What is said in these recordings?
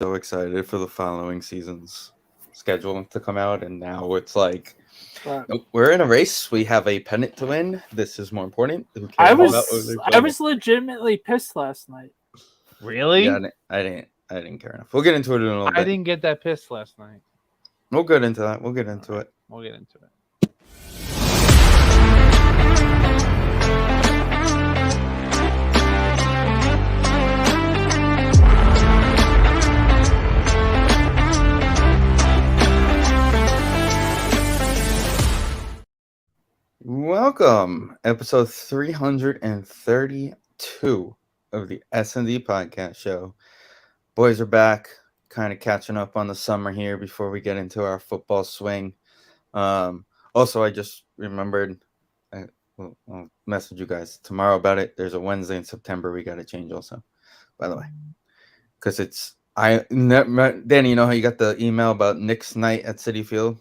so excited for the following season's schedule to come out, and now it's like nope, we're in a race. We have a pennant to win. This is more important. Who I cares about what was they're I playing? was legitimately pissed last night. Really? Yeah, I didn't care enough. We'll get into it in a little I bit. didn't get that pissed last night. We'll get into that. We'll get into it. We'll get into it. Welcome, episode 332 of the SND podcast show. Boys are back, kind of catching up on the summer here before we get into our football swing. Also, I just remembered, I'll message you guys tomorrow about it. There's a Wednesday in September we got to change also, by the way, because Danny, you know how you got the email about Nick's night at Citi Field?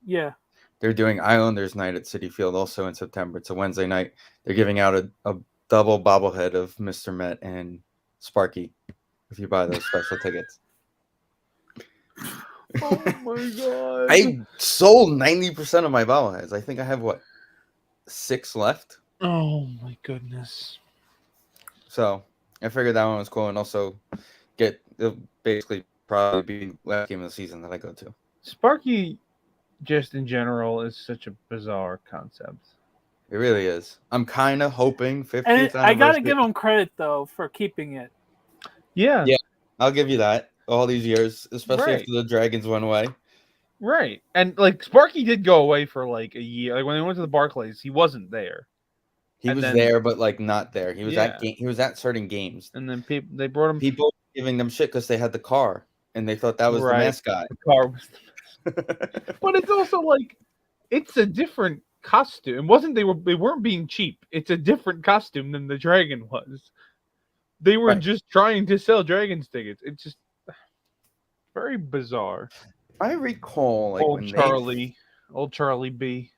Yeah. They're doing Islanders night at Citi Field also in September. It's a Wednesday night. They're giving out a double bobblehead of Mr. Met and Sparky if you buy those special tickets. Oh my god! I sold 90% of my bobbleheads. I think I have 6 left. Oh my goodness! So I figured that one was cool, and also it'll basically probably be the last game of the season that I go to. Sparky, just in general, is such a bizarre concept. It really is. I'm kind of hoping 50th And anniversary. I gotta give him credit though for keeping it. Yeah. I'll give you that. All these years, especially Right. after the Dragons went away. Right. And like Sparky did go away for like a year. Like when they went to the Barclays, he wasn't there. He And was then- there, but like not there. He was Yeah. he was at certain games. And then they brought him. People giving them shit because they had the car and they thought that was Right. the mascot. The car was But it's also like it's a different costume. It wasn't they weren't being cheap. It's a different costume than the dragon was. They were Right. just trying to sell dragons tickets. It's just very bizarre. I recall, like Old Charlie B.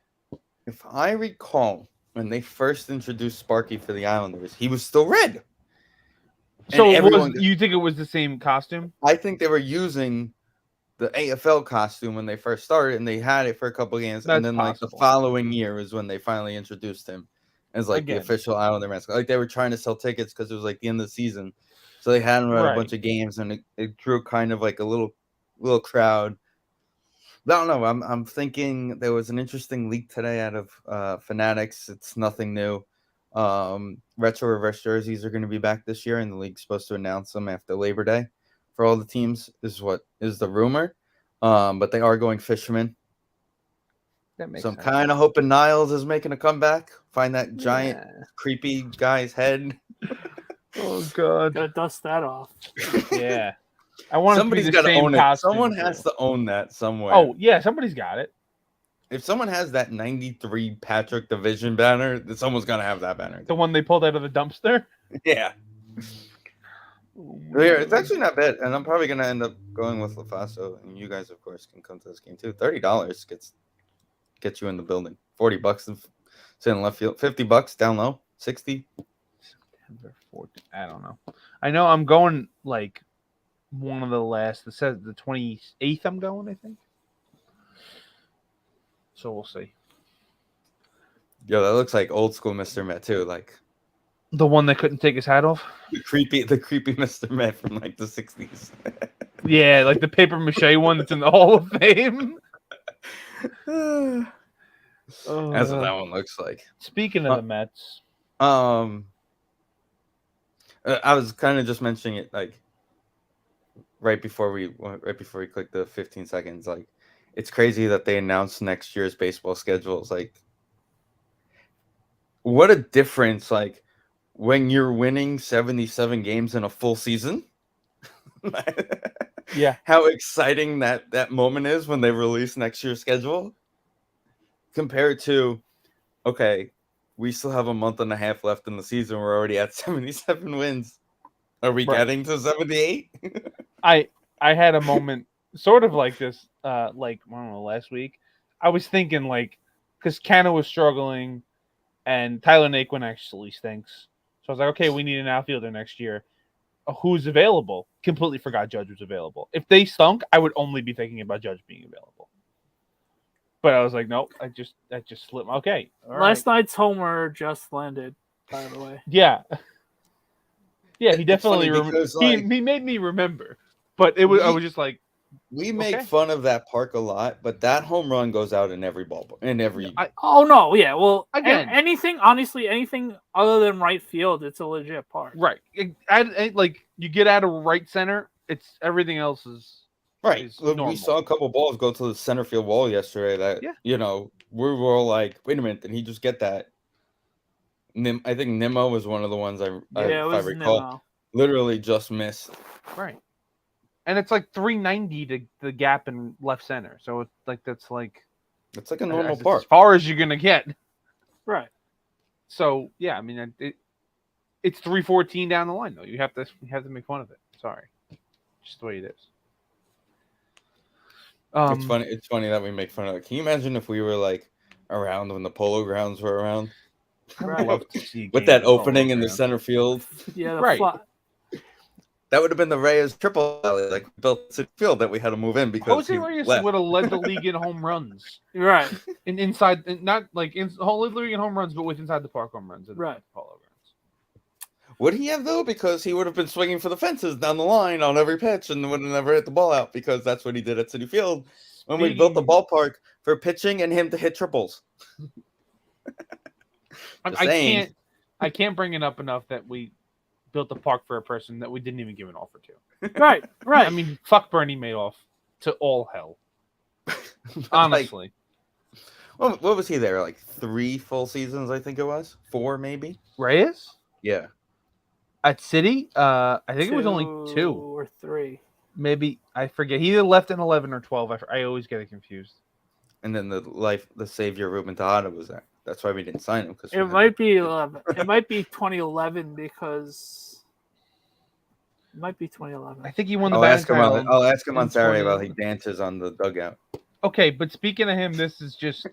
if I recall, when they first introduced Sparky for the Islanders, he was still red. So everyone- you think it was the same costume? I think they were using the AFL costume when they first started, and they had it for a couple of games, That's and then like possible. the following year is when they finally introduced him as like Again. the official Islander mascot. Like they were trying to sell tickets because it was like the end of the season, so they had him at a bunch of games, and it drew kind of like a little crowd. I don't know. I'm thinking there was an interesting leak today out of Fanatics. It's nothing new. Retro reverse jerseys are going to be back this year, and the league's supposed to announce them after Labor Day for all the teams. Is what is the rumor. But they are going fisherman. That makes So I'm sense. kind of hoping Niles is making a comeback. Find that giant creepy guy's head. Oh god. Gotta dust that off. Yeah. I want Somebody's got to own it. costume. Someone has to own that somewhere. Oh yeah, somebody's got it. If someone has that 93 Patrick Division banner, then someone's gonna have that banner. The one they pulled out of the dumpster. Yeah. Yeah, it's actually not bad, and I'm probably gonna end up going with LaFaso, and you guys, of course, can come to this game too. $30 gets you in the building. $40 sitting left field. $50 down low. 60. September 14th. I don't know. I know I'm going like one of the last. It says the 28th. I'm going. I think. So we'll see. Yo, that looks like old school Mr. Met too, like The one that couldn't take his hat off. the creepy Mr. Met from like the 60s. Yeah, like the paper mache one that's in the Hall of Fame. That's what that one looks like. Speaking of the Mets, I was kind of just mentioning it like right before we click the 15 seconds. Like, it's crazy that they announced next year's baseball schedules. Like, what a difference! Like, when you're winning 77 games in a full season. yeah, How exciting that moment is when they release next year's schedule compared to, okay, we still have a month and a half left in the season. We're already at 77 wins. Are we getting to 78? I had a moment sort of like this, like I don't know, last week. I was thinking like, because Canna was struggling, and Tyler Naquin actually stinks. So I was like, okay, we need an outfielder next year. who's available. Completely forgot Judge was available. If they stunk, I would only be thinking about Judge being available. But I was like, nope. I just slipped. Okay. Last night's homer just landed, by the way. Yeah. Yeah, he It's definitely funny because, like, he made me remember. But I was just like, we make fun of that park a lot, but that home run goes out in every ball in every. Oh no, yeah. Well, again, anything other than right field, it's a legit park. Right. Like you get out of right center, it's everything else is right. Is We saw a couple balls go to the center field wall yesterday. That we were all like, wait a minute, did he just get that? I think Nimmo was one of the ones if I recall. Nimmo. Literally just missed. Right. And it's like 390 to the gap in left center. So it's like it's like a normal park. As far as you're gonna get. Right. So yeah, I mean it's 314 down the line though. You have to make fun of it. Sorry. Just the way it is. It's funny that we make fun of it. Can you imagine if we were like around when the Polo Grounds were around? Right. I'd love to see with that opening in the center field. Yeah, right. That would have been the Reyes triple alley, like built City Field that we had to move in because Jose Reyes would have led the league in home runs. Right. Not like in the whole league in home runs, but with inside the park home runs. Right. Polo Grounds. Would he have though? Because he would have been swinging for the fences down the line on every pitch and would have never hit the ball out because that's what he did at City Field when we built the ballpark for pitching and him to hit triples. I can't bring it up enough that we built the park for a person that we didn't even give an offer to. Right. I mean, fuck Bernie Madoff to all hell. Honestly. What was he there? Like 3 full seasons, I think it was. 4 maybe. Reyes? Yeah. At City? I think it was only 2 or 3. Maybe I forget. He either left in 11 or 12. I always get it confused. And then the savior Ruben Tejada was there. That's why we didn't sign him. Because it might be 11. It might be 2011 because it might be 2011. I think he won the batting title. I'll ask him on Saturday while he dances on the dugout. Okay, but speaking of him, this is just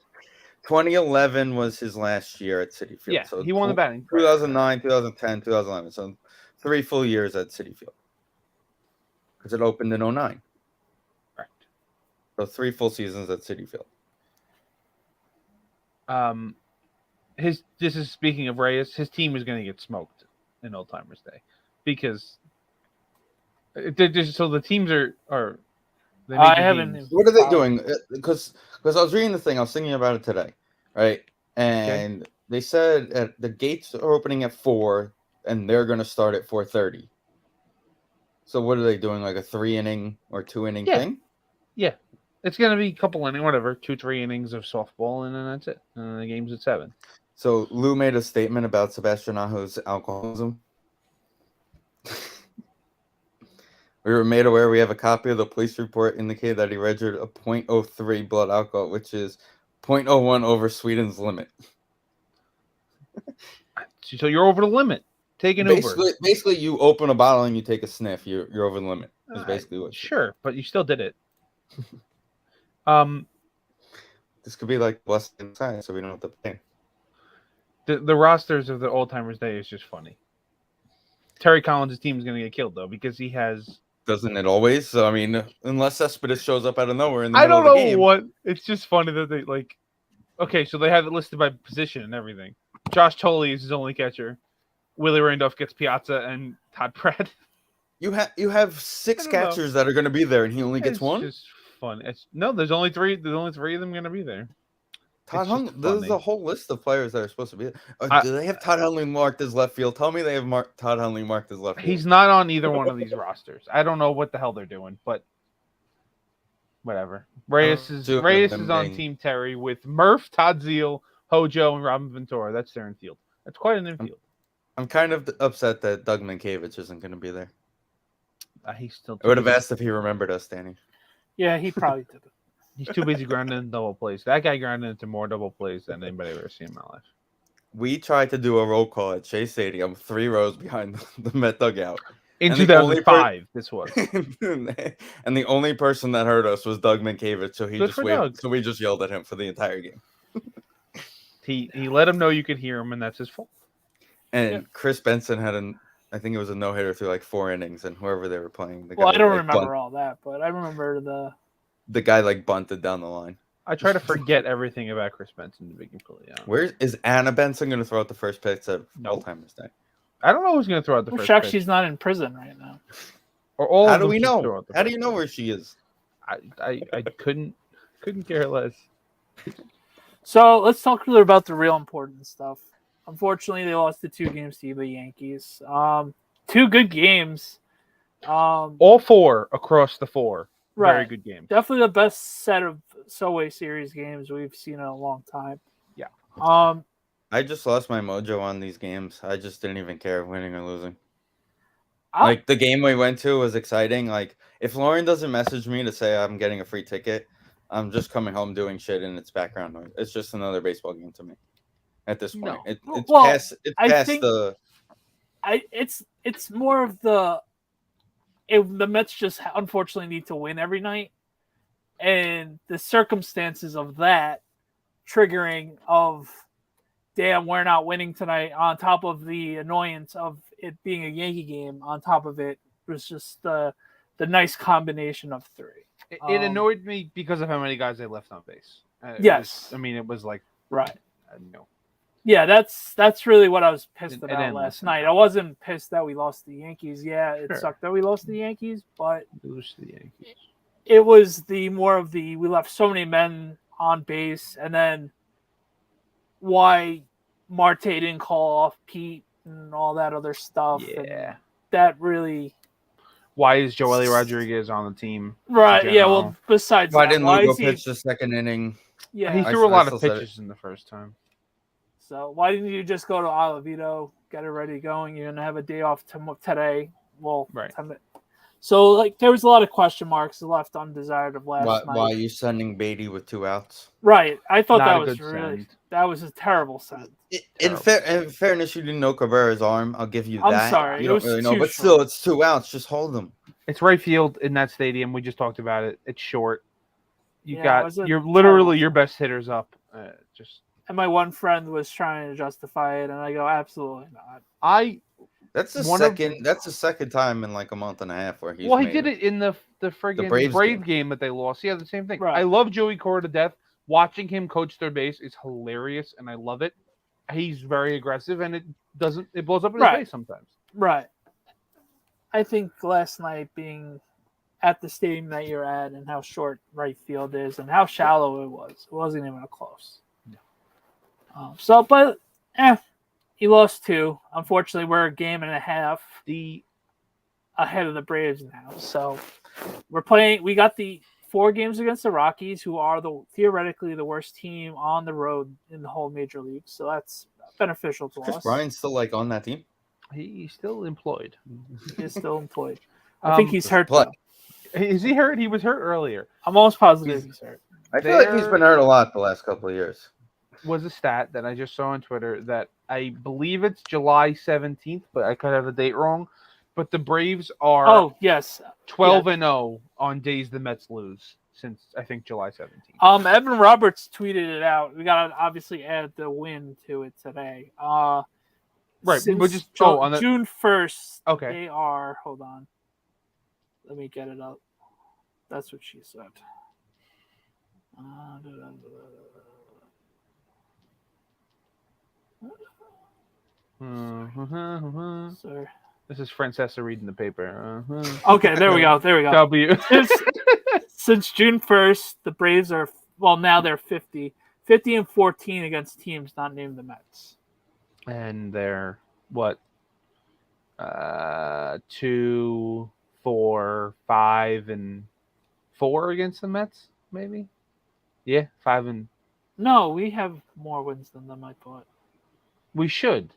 2011 was his last year at Citi Field. Yeah, so he won the batting. 2009, 2010, 2011. So 3 full years at Citi Field. Because it opened in 2009. Right. So 3 full seasons at Citi Field. This is speaking of Reyes. His team is going to get smoked in Old Timers Day because so the teams are. I haven't. What are they doing? Because I was reading the thing, I was thinking about it today, right? And they said the gates are opening at 4, and they're going to start at 4:30. So what are they doing? Like a 3-inning or 2-inning thing? Yeah. It's going to be a couple innings, whatever, 2-3 innings of softball, and then that's it. And the game's at 7. So Lou made a statement about Sebastian Aho's alcoholism. We were made aware we have a copy of the police report indicating that he registered a .03 blood alcohol, which is 0.01 over Sweden's limit. So you're over the limit. Take an Uber. Basically, you open a bottle and you take a sniff. You're over the limit. Is basically what. Sure, but you still did it. This could be like blessed inside, so we don't have to pay. The rosters of the Old Timers Day is just funny. Terry Collins' team is going to get killed though because he has. Doesn't it always? So I mean, unless Cespedes shows up out of nowhere in the middle of the game. I don't know what. It's just funny that they like. Okay, so they have it listed by position and everything. Josh Tolley is his only catcher. Willie Randolph gets Piazza and Todd Pratt. You have 6 catchers that are going to be there, and he only gets 1. It's just fun. There's only 3. There's only 3 of them going to be there. There's a whole list of players that are supposed to be there. Do they have Todd Hundley marked as left field? Tell me they have Todd Hundley marked as left field. He's not on either one of these rosters. I don't know what the hell they're doing, but whatever. Reyes is on Team Terry with Murph, Todd Zeal, Hojo, and Robin Ventura. That's their infield. That's quite an infield. I'm kind of upset that Doug Mankiewicz isn't going to be there. He's still. I would have asked if he remembered us, Danny. Yeah, he probably did it. He's too busy grounding in double plays. That guy grounded into more double plays than anybody I've ever seen in my life. We tried to do a roll call at Shea Stadium 3 rows behind the Met dugout. In 2005, this was. And the only person that heard us was Doug Mankiewicz, so so we just yelled at him for the entire game. He let him know you could hear him, and that's his fault. And Chris Benson had I think it was a no hitter through like 4 innings, and whoever they were playing, the Well, guy I don't remember all that, but I remember the guy like bunted down the line. I try to forget everything about Chris Benson to be completely honest. Where is Anna Benson going to throw out the first pitch at Alzheimer's Day? I don't know who's going to throw out the first shocked pitch. she's not in prison right now. Or all How of do them we should know? throw out the How do first you know pitch. where she is? I couldn't care less. So let's talk about the real important stuff. Unfortunately, they lost the 2 games to the Yankees. 2 good games. All 4 across the 4. Right. Very good games. Definitely the best set of Subway Series games we've seen in a long time. Yeah. I just lost my mojo on these games. I just didn't even care winning or losing. Like the game we went to was exciting. Like if Lauren doesn't message me to say I'm getting a free ticket, I'm just coming home doing shit and it's background noise. It's just another baseball game to me at this point. No. It's more of the Mets just unfortunately need to win every night, and the circumstances of that triggering of damn, we're not winning tonight, on top of the annoyance of it being a Yankee game, on top of it was just the nice combination of 3. It annoyed me because of how many guys they left on base. Yes. It was like right. No. Yeah, that's really what I was pissed about last night. I wasn't pissed that we lost the Yankees. Yeah, it sucked that we lost the Yankees, but lose the Yankees. It was we left so many men on base, and then why Marte didn't call off Pete and all that other stuff. Yeah. And that really. Why is Joely Rodriguez on the team? Right, yeah, well, besides why didn't Lugo pitch the second inning? Yeah. He threw a lot of pitches in the first time. So why didn't you just go to Alavito, get it ready going? You're going to have a day off today. Well, right. So, there was a lot of question marks left undesired of last night. Why are you sending Beatty with 2 outs? Right. I thought that was a terrible send. In fairness, you didn't know Cabrera's arm. I'll give you that. I'm sorry. You don't really know, but still, it's 2 outs. Just hold them. It's right field in that stadium. We just talked about it. It's short. You're literally your best hitters up. And my one friend was trying to justify it, and I go, absolutely not. That's the second time in like a month and a half where he's. Well, he did it in the friggin' Brave game that they lost. Yeah, the same thing. Right. I love Joey Cora to death. Watching him coach third base is hilarious, and I love it. He's very aggressive, and it blows up in his face sometimes. Right. I think last night being at the stadium that you're at, and how short right field is, and how shallow it wasn't even close. No. He lost 2. Unfortunately, we're a game and a half ahead of the Braves now. So we got the 4 games against the Rockies, who are theoretically the worst team on the road in the whole major league. So that's beneficial to us. Chris Bryant's still on that team? He's still employed. He is still employed. I think he's hurt. Is he hurt? He was hurt earlier. I'm almost positive he's hurt. I feel like he's been hurt a lot the last couple of years. Was a stat that I just saw on Twitter that I believe it's July 17th, but I could have the date wrong. But the Braves are 12-0 on days the Mets lose since I think July 17th. Evan Roberts tweeted it out. We gotta obviously add the win to it today. Right, but just June 1st. Okay, they are. Hold on, let me get it up. That's what she said. Sorry. This is Francesca reading the paper. Okay, there we go. W. Since June 1st, the Braves are now they're 50-14 against teams not named the Mets. And they're what? 2, 4, 5, and 4 against the Mets, maybe. Yeah, 5 and. No, we have more wins than them. I thought. We should.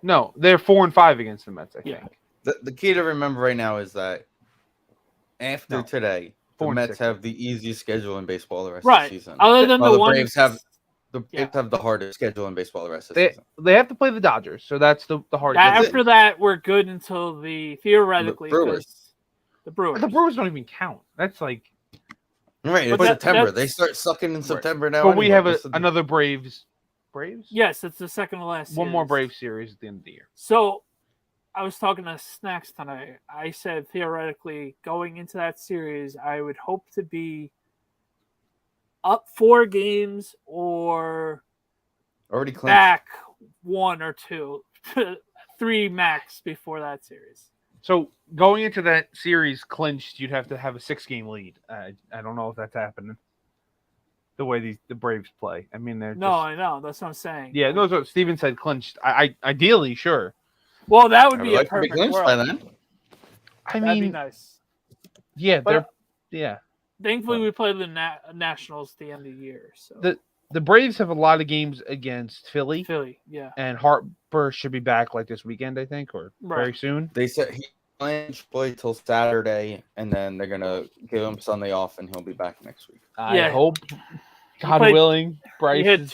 No, they're 4 and 5 against the Mets. I think. The key to remember right now is that after today, the Mets have the easiest schedule in baseball the rest of the season. Other than the Braves have the hardest schedule in baseball the rest of the season. They have to play the Dodgers, so that's the hardest. After that, we're good until theoretically the Brewers. The Brewers. The Brewers don't even count. That's like right. It's September. They start sucking in September now. But we have another Braves. Yes, it's the second to last. One more Braves series at the end of the year. So, I was talking to Snacks tonight. I said theoretically going into that series, I would hope to be up 4 games or already clinched. Back 1 or 2, 3 max before that series. So going into that series clinched, you'd have to have a 6-game lead. I don't know if that's happening. The way the Braves play. I mean, I know. That's what I'm saying. Yeah, that's what Steven said. Clinched. I ideally, sure. Well, that would be a perfect world. By then. That'd be nice. Yeah, but, yeah. Thankfully, we play the Nationals at the end of the year. So the Braves have a lot of games against Philly. Yeah. And Harper should be back like this weekend, I think, or very soon. They said he play till Saturday, and then they're gonna give him Sunday off, and he'll be back next week. I hope, God willing, Bryce.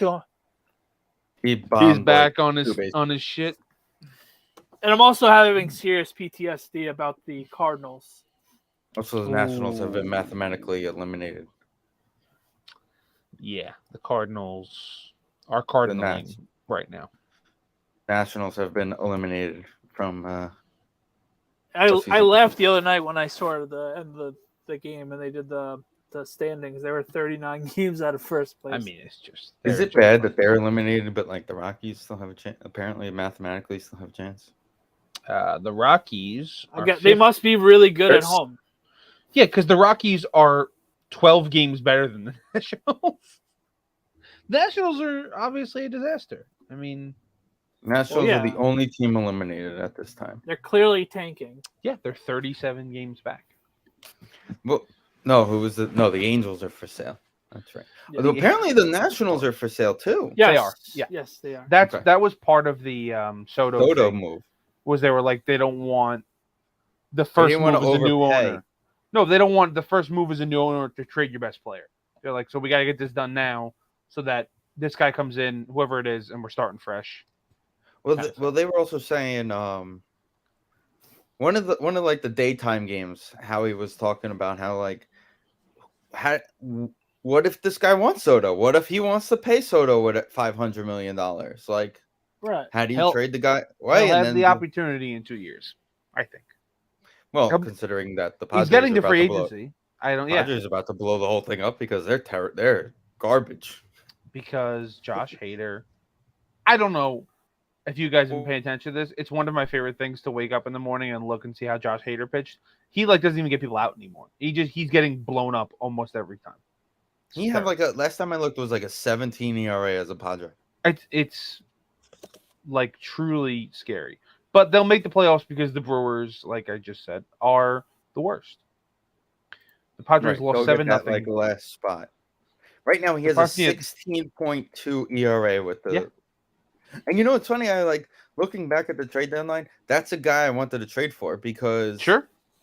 He's back on his shit. And I'm also having serious PTSD about the Cardinals. Also, the Nationals have been mathematically eliminated. Yeah, the Cardinals are cardinaling right now. Nationals have been eliminated from. I laughed the other night when I saw the end of the game and they did the standings. They were 39 games out of first place. I mean, it's just. Is it bad that they're eliminated, but like the Rockies still have a chance? Apparently, mathematically, still have a chance. The Rockies. They must be really good at home. Yeah, because the Rockies are 12 games better than the Nationals. Nationals are obviously a disaster. I mean, Nationals are the only team eliminated at this time. They're clearly tanking. Yeah, they're 37 games back. Well, the Angels are for sale. That's right. Yeah, apparently, the Nationals are for sale too. Yes, they are. Yeah. Yes, they are. That was part of the Soto move. Was they were like they don't want the first move as a new owner. No, they don't want the first move as a new owner to trade your best player. They're like, so we got to get this done now, so that this guy comes in, whoever it is, and we're starting fresh. Well, they were also saying one of the daytime games, Howie was talking about what if this guy wants Soto? What if he wants to pay Soto with $500 million? Like, right? How do you trade the guy away? He'll have the opportunity in 2 years, I think. Well, considering that the Padres he's getting to free agency, Padres about to blow the whole thing up because they're garbage. Because Josh Hader, I don't know if you guys have been paying attention to this. It's one of my favorite things to wake up in the morning and look and see how Josh Hader pitched. He doesn't even get people out anymore. He's getting blown up almost every time. He had last time I looked, it was like a 17 ERA as a Padre. It's like truly scary. But they'll make the playoffs because the Brewers, like I just said, are the worst. The Padres lost 7-0. Like last spot. Right now, he has a 16.2 ERA with the. Yeah. And you know what's funny? I looking back at the trade deadline. That's a guy I wanted to trade for because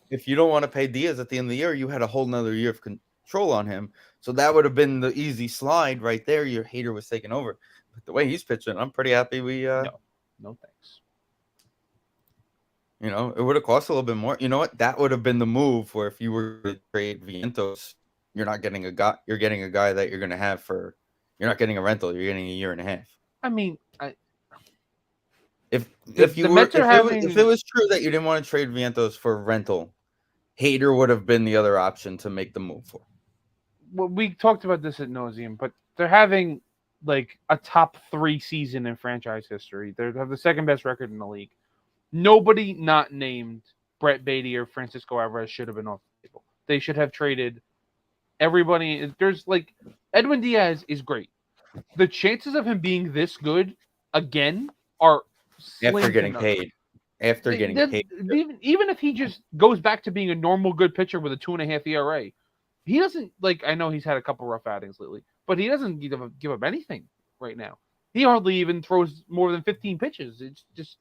if you don't want to pay Diaz at the end of the year, you had a whole nother year of control on him. So that would have been the easy slide right there. Your Hater was taking over. But the way he's pitching, I'm pretty happy we. No thanks. You know, it would have cost a little bit more. You know what? That would have been the move where if you were to trade Vientos, you're not getting a guy. You're getting a guy that you're going to have for. You're not getting a rental. You're getting a year and a half. I mean, if it was true that you didn't want to trade Vientos for rental, Hader would have been the other option to make the move for. Well, we talked about this ad nauseum, but they're having like a top 3 season in franchise history. They have the second best record in the league. Nobody not named Brett Beatty or Francisco Alvarez should have been off the table. They should have traded everybody. There's Edwin Diaz is great. The chances of him being this good again are after getting paid. Even if he just goes back to being a normal good pitcher with a 2.5 ERA, he doesn't I know he's had a couple rough outings lately, but he doesn't give up anything right now. He hardly even throws more than 15 pitches. It's just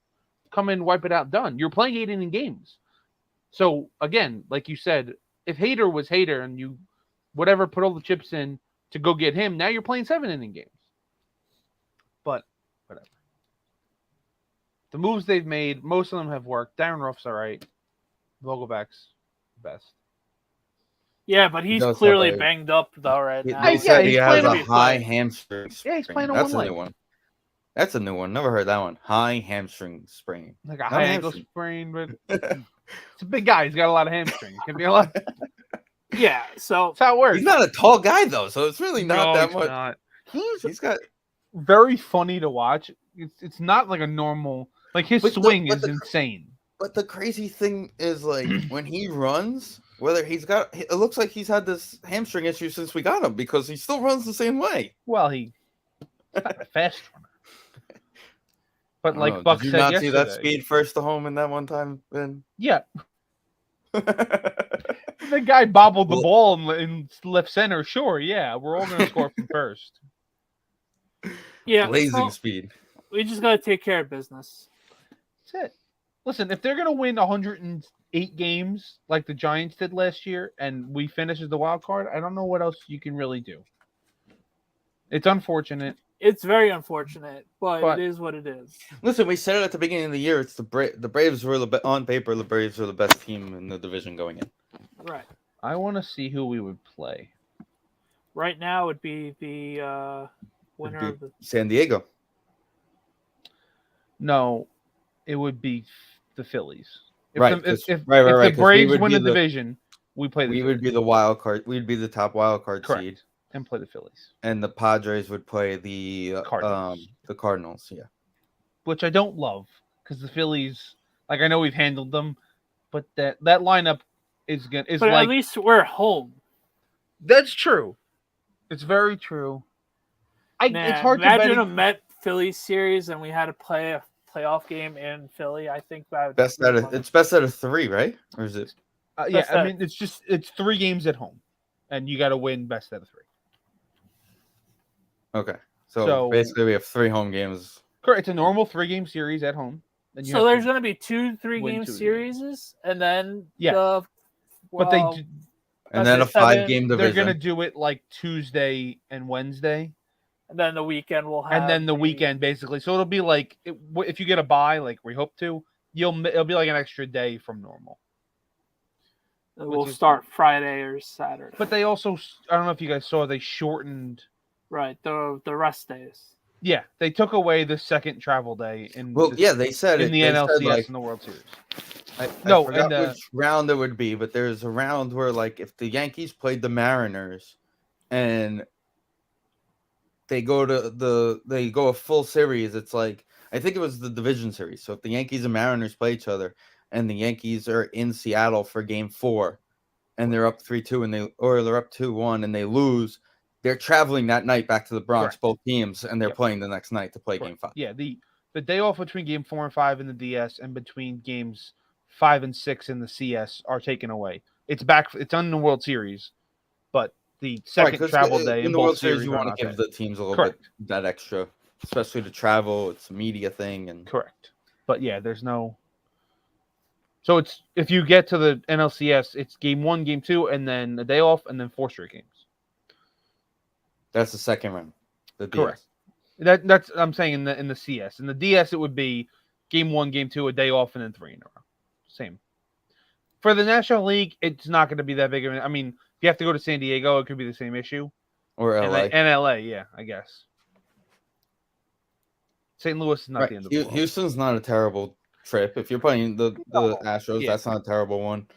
come in, wipe it out, done. You're playing 8 inning games. So again, like you said, if Hader was Hader and you put all the chips in to go get him, now you're playing 7 inning games. But whatever. The moves they've made, most of them have worked. Darren Ruff's all right. Vogelback's best. Yeah, but he's clearly banged up though right now. He said he has a high hamstring. Yeah, he's playing That's a new one. That's a new one. Never heard that one. High hamstring sprain. Like a high ankle sprain, but it's a big guy. He's got a lot of hamstring. It can be a lot. Yeah, so that's how it works. He's not a tall guy though, so it's really not that much. Not. He's got very funny to watch. It's not like a normal. Like his swing is insane. But the crazy thing is, like, when he runs, whether it looks like he's had this hamstring issue since we got him because he still runs the same way. Well, he's not a fast runner. But like Buck said yesterday. Did you not see that speed first to home in that one time, Ben? Yeah. The guy bobbled the ball in left center. Sure, yeah. We're all going to score from first. Yeah. Blazing speed. We just got to take care of business. That's it. Listen, if they're going to win 108 games like the Giants did last year and we finish as the wild card, I don't know what else you can really do. It's unfortunate. It's very unfortunate, but it is what it is. Listen, we said it at the beginning of the year. It's the Braves were on paper. The Braves were the best team in the division going in. Right. I want to see who we would play. Right now, it would be the winner of the San Diego. No, it would be the Phillies. If the Braves win the division, we play the Phillies. Would be the wild card. We'd be the top wild card seed. And play the Phillies. And the Padres would play the Cardinals, yeah. Which I don't love because the Phillies, like I know we've handled them, but that lineup is good. But at least we're home. That's true. It's very true. It's hard to imagine a Met Phillies series and we had to play a playoff game in Philly. I think that would it's best out of 3, right? Or is it? It's 3 games at home, and you got to win best out of 3. Okay, so basically we have 3 home games. Correct. It's a normal 3-game series at home. So there's going to be 2 3-game series, and then and then a 5-game division. They're going to do it like Tuesday and Wednesday, and then the weekend we'll have. And then the weekend basically. So it'll be like if you get a bye, like we hope to, it'll be like an extra day from normal. We'll start Friday or Saturday. But they also, I don't know if you guys saw, they shortened. Right, the rest days. Yeah, they took away the second travel day. They said in the NLCS in the World Series. I forgot which round it would be, but there's a round where, like, if the Yankees played the Mariners, and they go a full series, it's like I think it was the division series. So if the Yankees and Mariners play each other, and the Yankees are in Seattle for Game 4, and they're up 3-2, or they're up 2-1, and they lose. They're traveling that night back to the Bronx, both teams, and they're playing the next night to play Game 5. Yeah, the day off between Game 4 and 5 in the DS and between Games 5 and 6 in the CS are taken away. It's back. It's on the World Series, but the second travel day in the World Series, you want to give the teams a little bit that extra, especially to travel. It's a media thing, and correct. But yeah, there's no. So it's if you get to the NLCS, it's Game 1, Game 2, and then a day off, and then 4 straight games. That's the second round. The DS. Correct. That's I'm saying in the CS. In the DS, it would be Game 1, Game 2, a day off, and then 3 in a row. Same. For the National League, it's not going to be that big of an. I mean, if you have to go to San Diego, it could be the same issue. Or LA. And LA, yeah, I guess. St. Louis is not the end of the world. Houston's not a terrible trip. If you're playing the Astros, that's not a terrible one.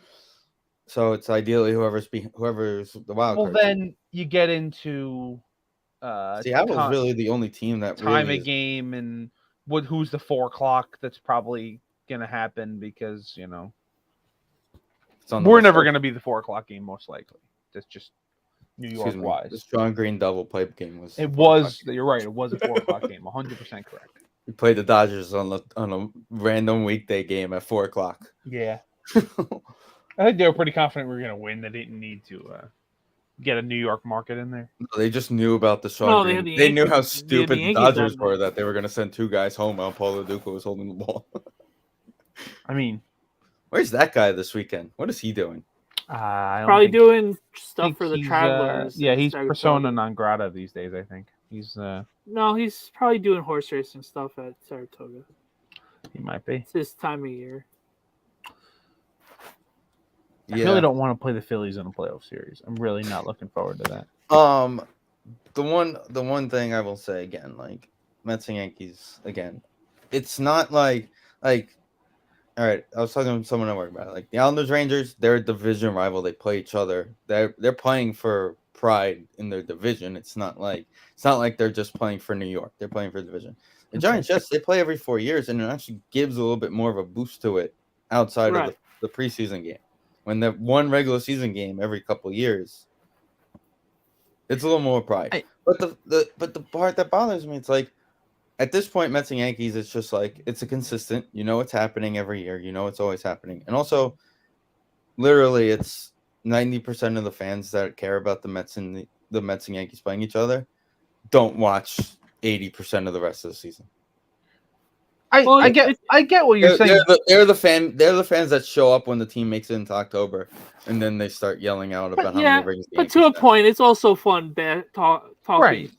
So it's ideally whoever's the wild card. Well, then you get into Seattle's really the only team that time a game and who's the 4 o'clock that's probably gonna happen because we're never gonna be the 4 o'clock game most likely. That's just New York wise. The Strong Green Double Pipe game was. It was. You're right. It was a 4 o'clock game. 100% correct. We played the Dodgers on a random weekday game at 4 o'clock. Yeah. I think they were pretty confident we were going to win. They didn't need to get a New York market in there. No, they just knew about the Strong Green. They knew how stupid the Dodgers were that they were going to send 2 guys home while Paulo Duca was holding the ball. I mean, where's that guy this weekend? What is he doing? Probably doing stuff for the Travelers. Yeah, he's persona non grata these days, I think. He's No, he's probably doing horse racing stuff at Saratoga. He might be. It's his time of year. I really don't want to play the Phillies in a playoff series. I'm really not looking forward to that. The one thing I will say again, like Mets and Yankees again. It's not like all right. I was talking to someone at work about it. Like the Islanders Rangers, they're a division rival. They play each other. They're playing for pride in their division. It's not like they're just playing for New York. They're playing for the division. The Giants, yes, they play every 4 years, and it actually gives a little bit more of a boost to it outside of the preseason game. When the one regular season game every couple of years, it's a little more pride. But the part that bothers me, it's like at this point, Mets and Yankees, it's just like it's a consistent. You know, it's happening every year. You know, it's always happening, and also, literally, it's 90% of the fans that care about the Mets and the Mets and Yankees playing each other don't watch 80% of the rest of the season. I get what you're saying. They're the fans that show up when the team makes it into October, and then they start yelling out about how many rings. But to a point, it's also fun talking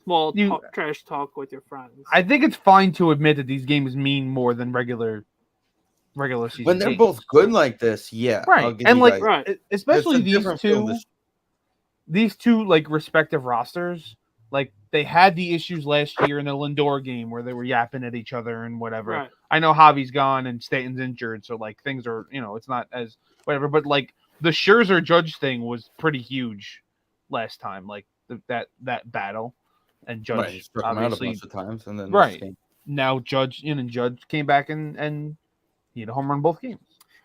trash talk with your friends. I think it's fine to admit that these games mean more than regular season when they're games. both good like this. Yeah, right, and especially these two like respective rosters. Like they had the issues last year in the Lindor game where they were yapping at each other and whatever. Right. I know Javi's gone and Stanton's injured, so like things are, it's not as whatever. But like the Scherzer Judge thing was pretty huge last time, like that battle, and Judge struck him out a bunch of times, and then now Judge came back and he had a home run both games.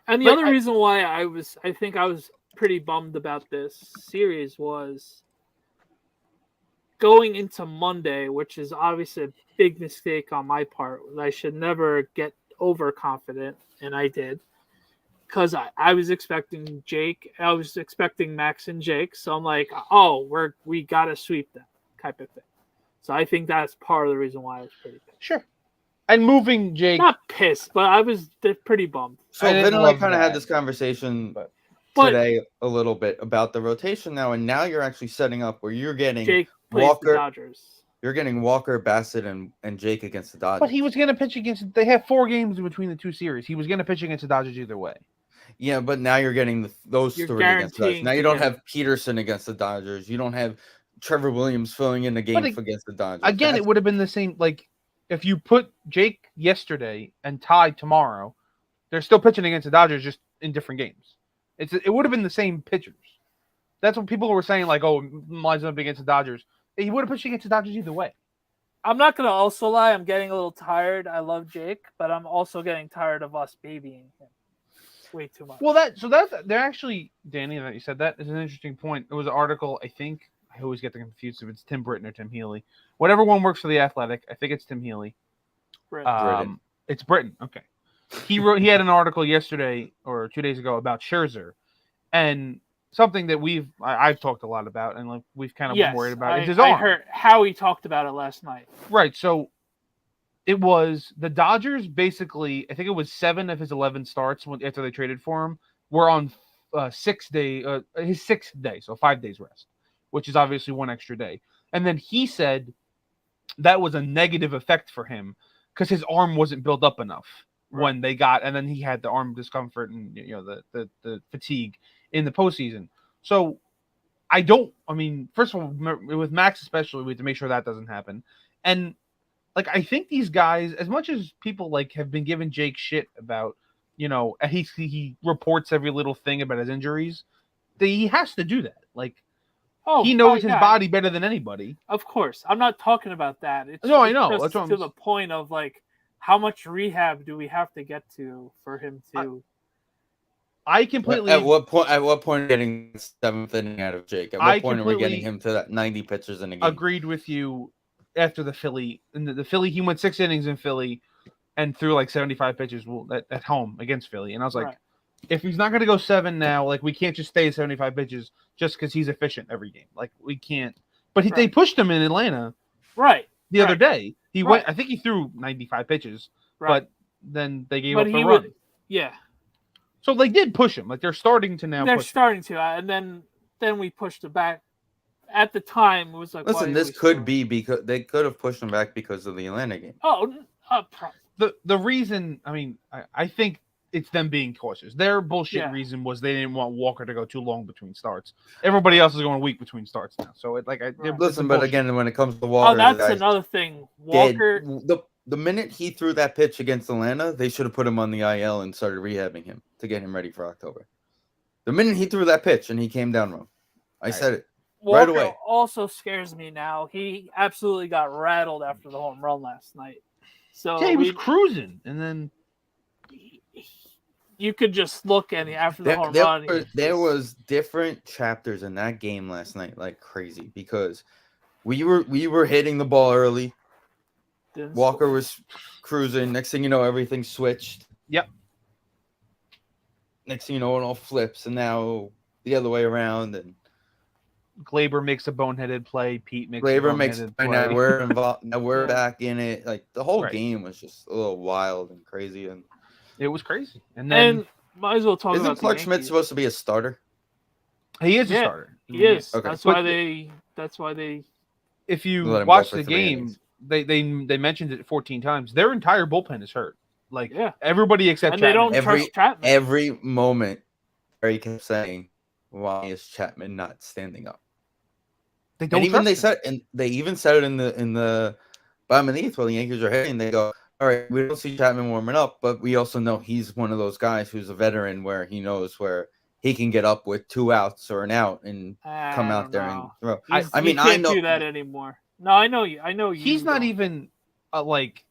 And the other reason why I think I was pretty bummed about this series was going into Monday, which is obviously a big mistake on my part. I should never get overconfident, and I did. Because I was expecting Jake. I was expecting Max and Jake. So I'm like, we got to sweep them type of thing. So I think that's part of the reason why I was pretty pissed. Sure. And moving Jake. Not pissed, but I was pretty bummed. So Vin and I kind of had this conversation today a little bit about the rotation now. And now you're actually setting up where you're getting Jake Walker, the Dodgers. You're getting Walker, Bassett, and Jake against the Dodgers. But he was going to pitch against. They have 4 games in between the 2 series. He was going to pitch against the Dodgers either way. Yeah, but now you're getting those 3 against the Dodgers. Now you don't have Peterson against the Dodgers. You don't have Trevor Williams filling in the game against the Dodgers. Again, it would have been the same. Like if you put Jake yesterday and Ty tomorrow, they're still pitching against the Dodgers, just in different games. It would have been the same pitchers. That's what people were saying. Like, lines up against the Dodgers. He would have pitched against the Dodgers either way. I'm not going to also lie. I'm getting a little tired. I love Jake, but I'm also getting tired of us babying him way too much. Well, they're actually, Danny, that you said that is an interesting point. It was an article, I think, I always get confused if it's Tim Britton or Tim Healy. Whatever one works for The Athletic, I think it's Tim Healy. Britton. It's Britton, okay. He had an article yesterday or 2 days ago about Scherzer, and something that I've talked a lot about, and like we've kind of been worried about is his arm. I heard how he talked about it last night. Right. So it was the Dodgers basically. I think it was 7 of his 11 starts after they traded for him were on his 6th day, so 5 days rest, which is obviously 1 extra day. And then he said that was a negative effect for him because his arm wasn't built up enough when they got, and then he had the arm discomfort and the fatigue in the postseason. So first of all, with Max especially, we have to make sure that doesn't happen. And like, I think these guys, as much as people like have been giving Jake shit about, he reports every little thing about his injuries, he has to do that. Like, he knows his body better than anybody. Of course. I'm not talking about that. I know. It's to the point of like, how much rehab do we have to get to for him to... I completely. At what point are we getting the 7th inning out of Jake? At what point are we getting him to that 90 pitches in a game? Agreed with you. After the Philly, he went 6 innings in Philly and threw like 75 pitches at home against Philly. And I was like, if he's not going to go 7 now, like we can't just stay at 75 pitches just because he's efficient every game. Like we can't. But they pushed him in Atlanta, the other day. He went. I think he threw 95 pitches, but then they gave up a run. So they did push him. Like they're starting to now. They're starting to, and then we pushed it back. At the time, it was like, listen, this could be because they could have pushed him back because of the Atlanta game. Oh, the reason. I mean, I think it's them being cautious. Their bullshit reason was they didn't want Walker to go too long between starts. Everybody else is going a week between starts now. So listen, but again, when it comes to Walker, that's another thing. Walker, the minute he threw that pitch against Atlanta, they should have put him on the IL and started rehabbing him to get him ready for October. The minute he threw that pitch and he came down wrong, I said it Walker right away. Also scares me now. He absolutely got rattled after the home run last night. So he was cruising, and then you could just look at it after the home run. There was different chapters in that game last night, like crazy, because we were hitting the ball early. Walker was cruising. Next thing you know, everything switched. Yep. Next thing you know, it all flips, and now the other way around. And Glaber makes a boneheaded play. Pete makes a boneheaded play. Now we're involved. Now we're back in it. Like the whole game was just a little wild and crazy, and it was crazy. And then might as well talk about. Isn't Clark Schmidt supposed to be a starter? He is a starter. He is. Okay. That's why they. If you watch the game, they mentioned it 14 times. Their entire bullpen is hurt. Like everybody except and Chapman. They don't trust Chapman. Every moment, Barry kept saying, "Why is Chapman not standing up?" They don't. They even said it in the bottom of the eighth while the Yankees are hitting. They go, "All right, we don't see Chapman warming up, but we also know he's one of those guys who's a veteran where he knows where he can get up with 2 outs or an out and come out there and throw." I mean, I know do that anymore. No, I know you. I know you. He's not even like.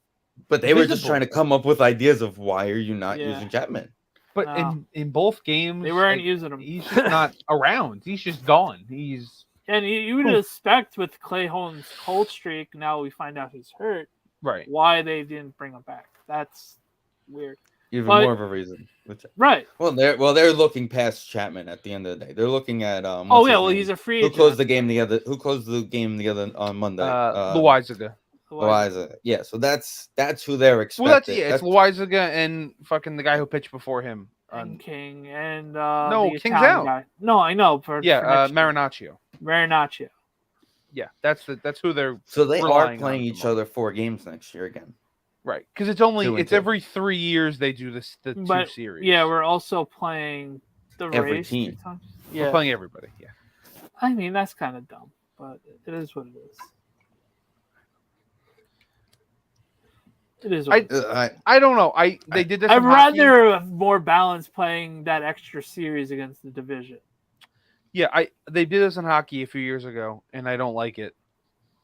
But they were just trying to come up with ideas of why are you not using Chapman. But in both games, they weren't using him. He's just not around. He's just gone. And you would expect with Clay Holmes' cold streak, now we find out he's hurt. Right. Why they didn't bring him back? That's weird. Even more of a reason. Right. Well, they're looking past Chapman at the end of the day. They're looking at he's a free agent. Who closed the game together on Monday? Loaizaga. Yeah, so that's who they're expecting. It's Loaizaga and fucking the guy who pitched before him. And King and King's out. Guy. No, I know. Marinaccio. Marinaccio. Yeah, that's who they're. So they are playing each other 4 games next year again. Right, because it's every 3 years they do the 2 series. Yeah, we're also playing the every race team. Yeah, we're playing everybody. Yeah, I mean that's kind of dumb, but it is what it is. It is. I don't know. They did this. I'd rather have more balance playing that extra series against the division. Yeah, they did this in hockey a few years ago, and I don't like it.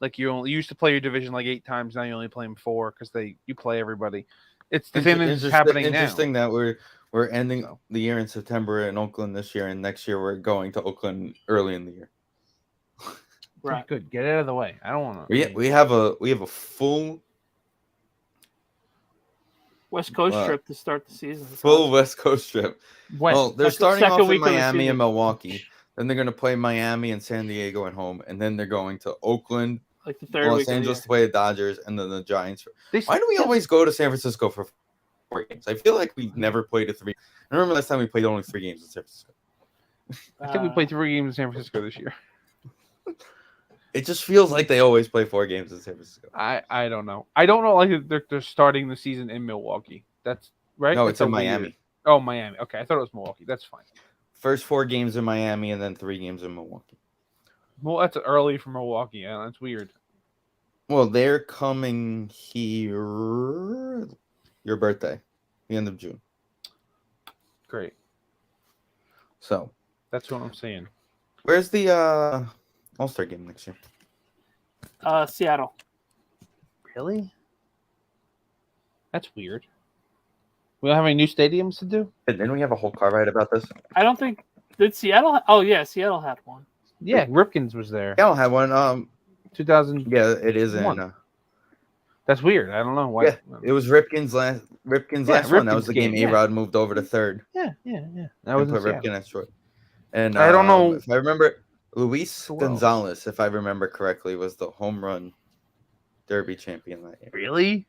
Like you used to play your division like 8 times, now you only play them 4 because you play everybody. It's the same thing that's happening now. Interesting that we're ending the year in September in Oakland this year, and next year we're going to Oakland early in the year. Right, good. Get it out of the way. I don't want to. We have a full West Coast trip to start the season. Full West Coast trip. Well, they're starting off in Miami and Milwaukee. Then they're going to play Miami and San Diego at home, and then they're going to Oakland, like the third Los Angeles to play the Dodgers, and then the Giants. Why do we always go to San Francisco for 4 games? I feel like we never played 3. I remember last time we played only 3 games in San Francisco. I think we played 3 games in San Francisco this year. It just feels like they always play 4 games in San Francisco. I don't know. I don't know. Like they're starting the season in Milwaukee. That's right. No, it's in Miami. Oh, Miami. Okay, I thought it was Milwaukee. That's fine. First 4 games in Miami and then 3 games in Milwaukee. Well, that's early for Milwaukee. Yeah, that's weird. Well, they're coming here. Your birthday, the end of June. Great. So that's what I'm saying. Where's the All-Star game next year? Seattle. Really? That's weird. We don't have any new stadiums to do? Didn't we have a whole car ride about this? I don't think. Did Seattle? Oh, yeah, Seattle had one. Yeah, Ripkins was there. Seattle had one. 2000. Yeah, it is in. That's weird. I don't know why. Yeah, it was Ripkins last one. That was the game A-Rod moved over to third. Yeah. That was put Ripken at short. And I don't know if I remember. Luis Gonzalez, if I remember correctly, was the home run derby champion that year. Really?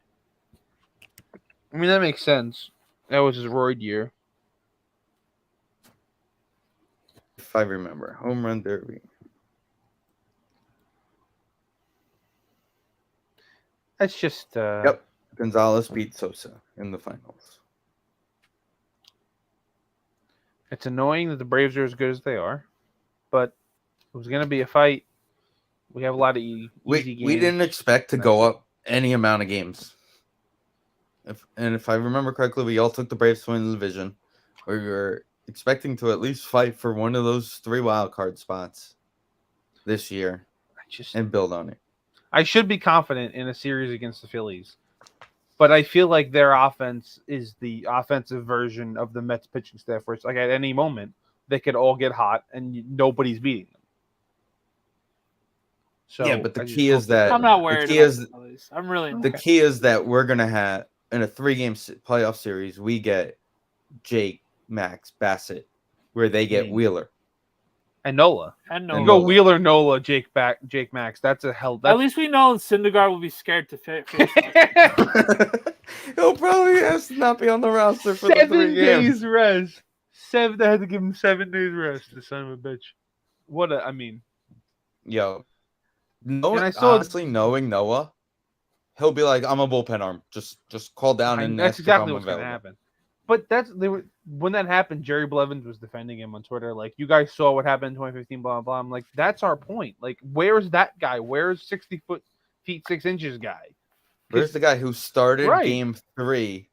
I mean, that makes sense. That was his roid year. If I remember, home run derby. That's just. Yep. Gonzalez beat Sosa in the finals. It's annoying that the Braves are as good as they are, but it was going to be a fight. We have a lot of easy games. We didn't expect to go up any amount of games. If I remember correctly, we all took the Braves to win the division. We were expecting to at least fight for one of those 3 wild card spots this year and build on it. I should be confident in a series against the Phillies, but I feel like their offense is the offensive version of the Mets pitching staff, where it's like at any moment they could all get hot and nobody's beating them. So yeah, but the key is that I'm not worried. I'm really not. The key is that we're gonna have in a 3-game playoff series, we get Jake, Max, Bassett, where they get Wheeler and Nola. You go Wheeler, Nola, Jake, Max. That's a hell. At least we know Syndergaard will be scared to fit. He'll probably has to not be on the roster for the 3 games. 7 days rest. They had to give him 7 days rest. The son of a bitch. Yo. Honestly, knowing Noah, he'll be like, I'm a bullpen arm. Just call down and that's exactly what's going to happen. But when that happened, Jerry Blevins was defending him on Twitter. Like, you guys saw what happened in 2015, blah, blah, blah. I'm like, that's our point. Like, where's that guy? Where's 60 feet 6 inches guy? Where's the guy who started game 3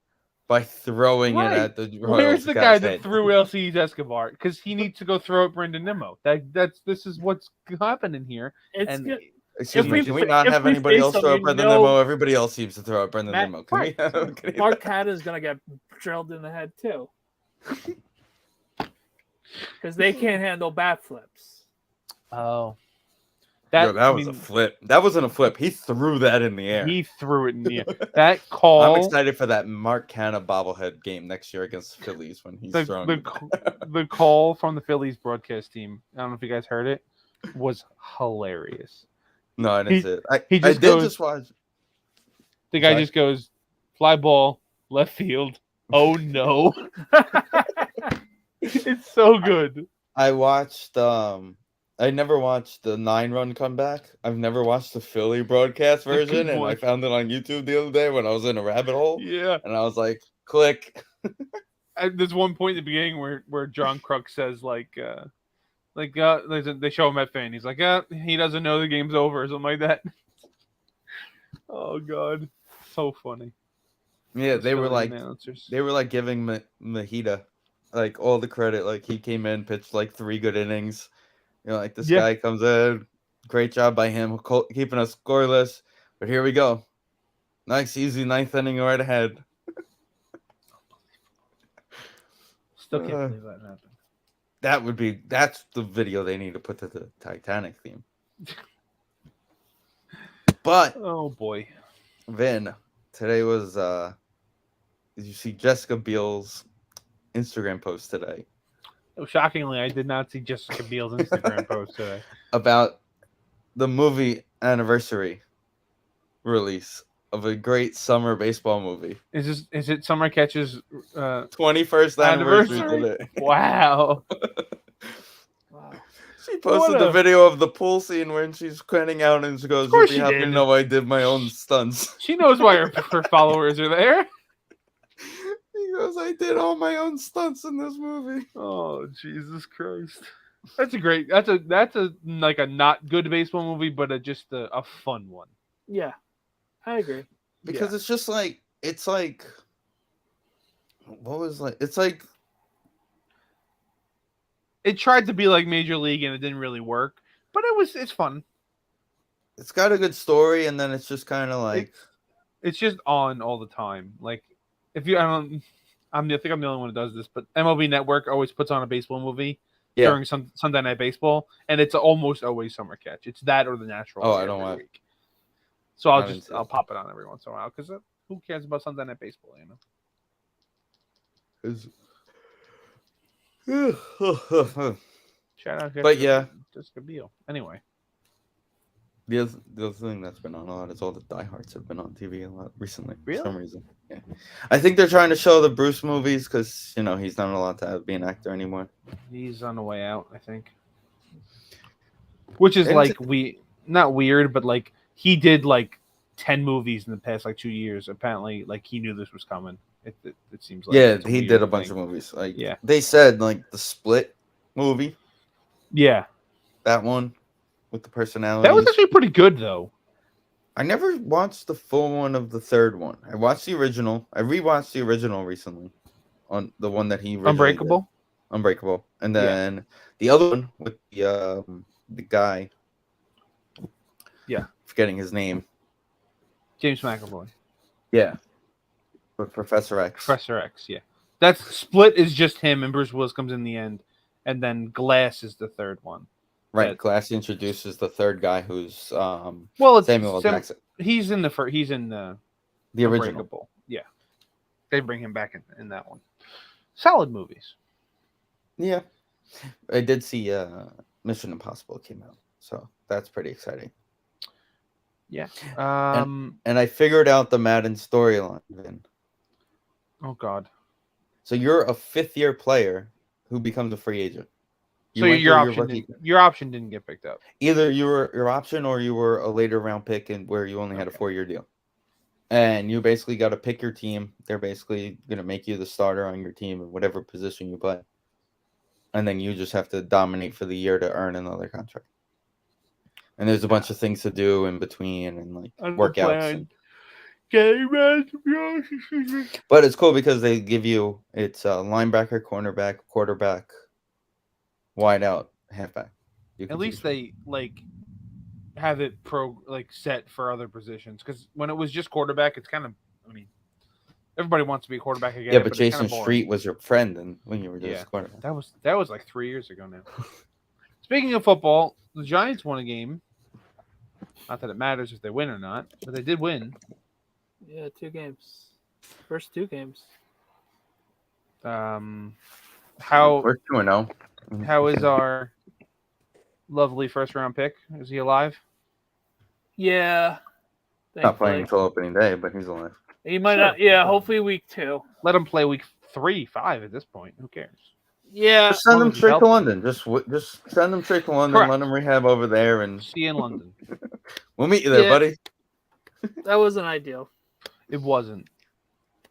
by throwing it at the Royals? Where's the guy that threw Alcides Escobar? Because he needs to go throw at Brendan Nimmo. This is what's happening here. Excuse me, can we not have anybody else throw at Brendan Nimmo? Everybody else seems to throw at Brendan Nimmo. Mark Canha's going to get drilled in the head, too. Because they can't handle bat flips. Oh. That was a flip. That wasn't a flip. He threw that in the air. He threw it in the air. That call. I'm excited for that Mark Canha bobblehead game next year against the Phillies when he's throwing the call from the Phillies broadcast team. I don't know if you guys heard it. Was hilarious. No, I didn't see it. I did just watch. The guy just goes, fly ball, left field. Oh, no. It's so good. I watched, I never watched the 9-run comeback. I've never watched the Philly broadcast version, and I found it on YouTube the other day when I was in a rabbit hole. Yeah. And I was like, click. There's one point in the beginning where John Kruk says, they show him at fan. He's like, he doesn't know the game's over or something like that. Oh God, so funny. Yeah, they were like giving Mahita like all the credit. Like he came in, pitched like 3 good innings. Like this guy comes in, great job by him keeping us scoreless. But here we go, nice easy 9th inning right ahead. Still can't believe that happened. That's the video they need to put to the Titanic theme. But oh boy, Vin, today was did you see Jessica Biel's Instagram post today? Shockingly, I did not see Jessica Biel's Instagram post today. About the movie anniversary release of a great summer baseball movie. Is it Summer Catch's 21st anniversary today? Wow. She posted the video of the pool scene when she's cranning out and she goes, "You'll be happy to know I did my own stunts." She knows why her followers are there. He goes, "I did all my own stunts in this movie." Oh, Jesus Christ. That's a like a not good baseball movie, but just a fun one. Yeah. I agree. Because it's just like it's like it tried to be like Major League and it didn't really work, but it's fun. It's got a good story, and then it's just kind of like it's just on all the time. Like if you, I think I'm the only one who does this, but MLB Network always puts on a baseball movie during Sunday Night Baseball, and it's almost always Summer Catch. It's that or The Natural. Oh, I don't want. Week. So I'll pop it on every once in a while because who cares about Sunday Night Baseball, Shout out, but Jessica Biel. Anyway, the other thing that's been on a lot is all the diehards have been on TV a lot recently for some reason. Yeah, I think they're trying to show the Bruce movies because he's not allowed to be an actor anymore. He's on the way out, I think. Which is not weird, but like. He did like 10 movies in the past 2 years. Apparently, he knew this was coming. It seems like Yeah, he did a bunch of movies. Like they said, like the Split movie. Yeah, that one with the personality. That was actually pretty good, though. I never watched the full one of the third one. I watched the original. I rewatched the original recently, on the one that he Unbreakable. Unbreakable, and then the other one with the guy. Yeah, forgetting his name. James McAvoy. Yeah, with Professor X. Professor X. Yeah, that's Split is just him, and Bruce Willis comes in the end, and then Glass is the third one. Right, Glass introduces the third guy, who's Samuel Jackson. He's in the original. Unbreakable. Yeah, they bring him back in that one. Solid movies. Yeah, I did see Mission Impossible came out, so that's pretty exciting. Yeah, and I figured out the Madden storyline. Oh God! So you're a fifth-year player who becomes a free agent. So your option didn't get picked up. Either you were your option or you were a later round pick, and where you only had a 4-year deal. And you basically got to pick your team. They're basically going to make you the starter on your team in whatever position you play. And then you just have to dominate for the year to earn another contract. And there's a bunch of things to do in between and like workouts. But it's cool because they give you it's linebacker, cornerback, quarterback, wide out, halfback. At least they have it set for other positions, because when it was just quarterback, it's kind of, I mean, everybody wants to be a quarterback again. Yeah, but Jason Street was your friend, and when you were just quarterback. That was like 3 years ago now. Speaking of football, the Giants won a game. Not that it matters if they win or not, but they did win. Yeah, 2 games. First 2 games. How we're 2-0. How is our lovely first round pick? Is he alive? Yeah. Not playing until opening day, but he's alive. He might not. Yeah, hopefully week 2. Let him play week 3, 5 at this point. Who cares? Yeah. Just send him straight to London. Just send him straight to London. Correct. Let him rehab over there, and see you in London. We'll meet you there, buddy. That wasn't ideal. It wasn't.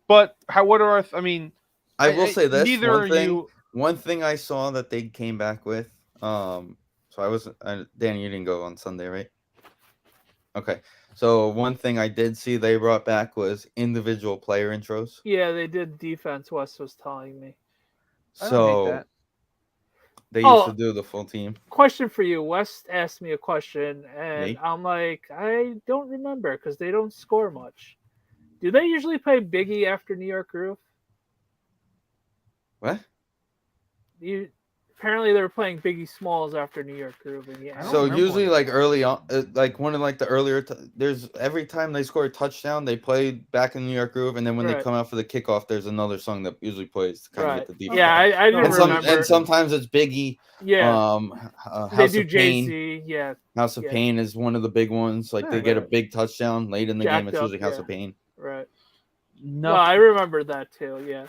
But what are I mean? I will say this. Neither are you. One thing I saw that they came back with. So I wasn't. Danny, you didn't go on Sunday, right? Okay. So one thing I did see they brought back was individual player intros. Yeah, they did defense. Wes was telling me. So they used to do the full team. Question for you. Wes asked me a question, and I'm like, I don't remember because they don't score much. Do they usually play Biggie after New York Groove? What? Apparently they were playing Biggie Smalls after New York Groove. So usually, like early on, like one of like the earlier, there's every time they score a touchdown, they play back in New York Groove, and then when they come out for the kickoff, there's another song that usually plays to kind of get the defense. Yeah, I didn't remember. And sometimes it's Biggie. Yeah. House of Pain. Yeah. House of Pain is one of the big ones. Like they get a big touchdown late in the game. It's usually House of Pain. Right. No, I remember that too. Yeah,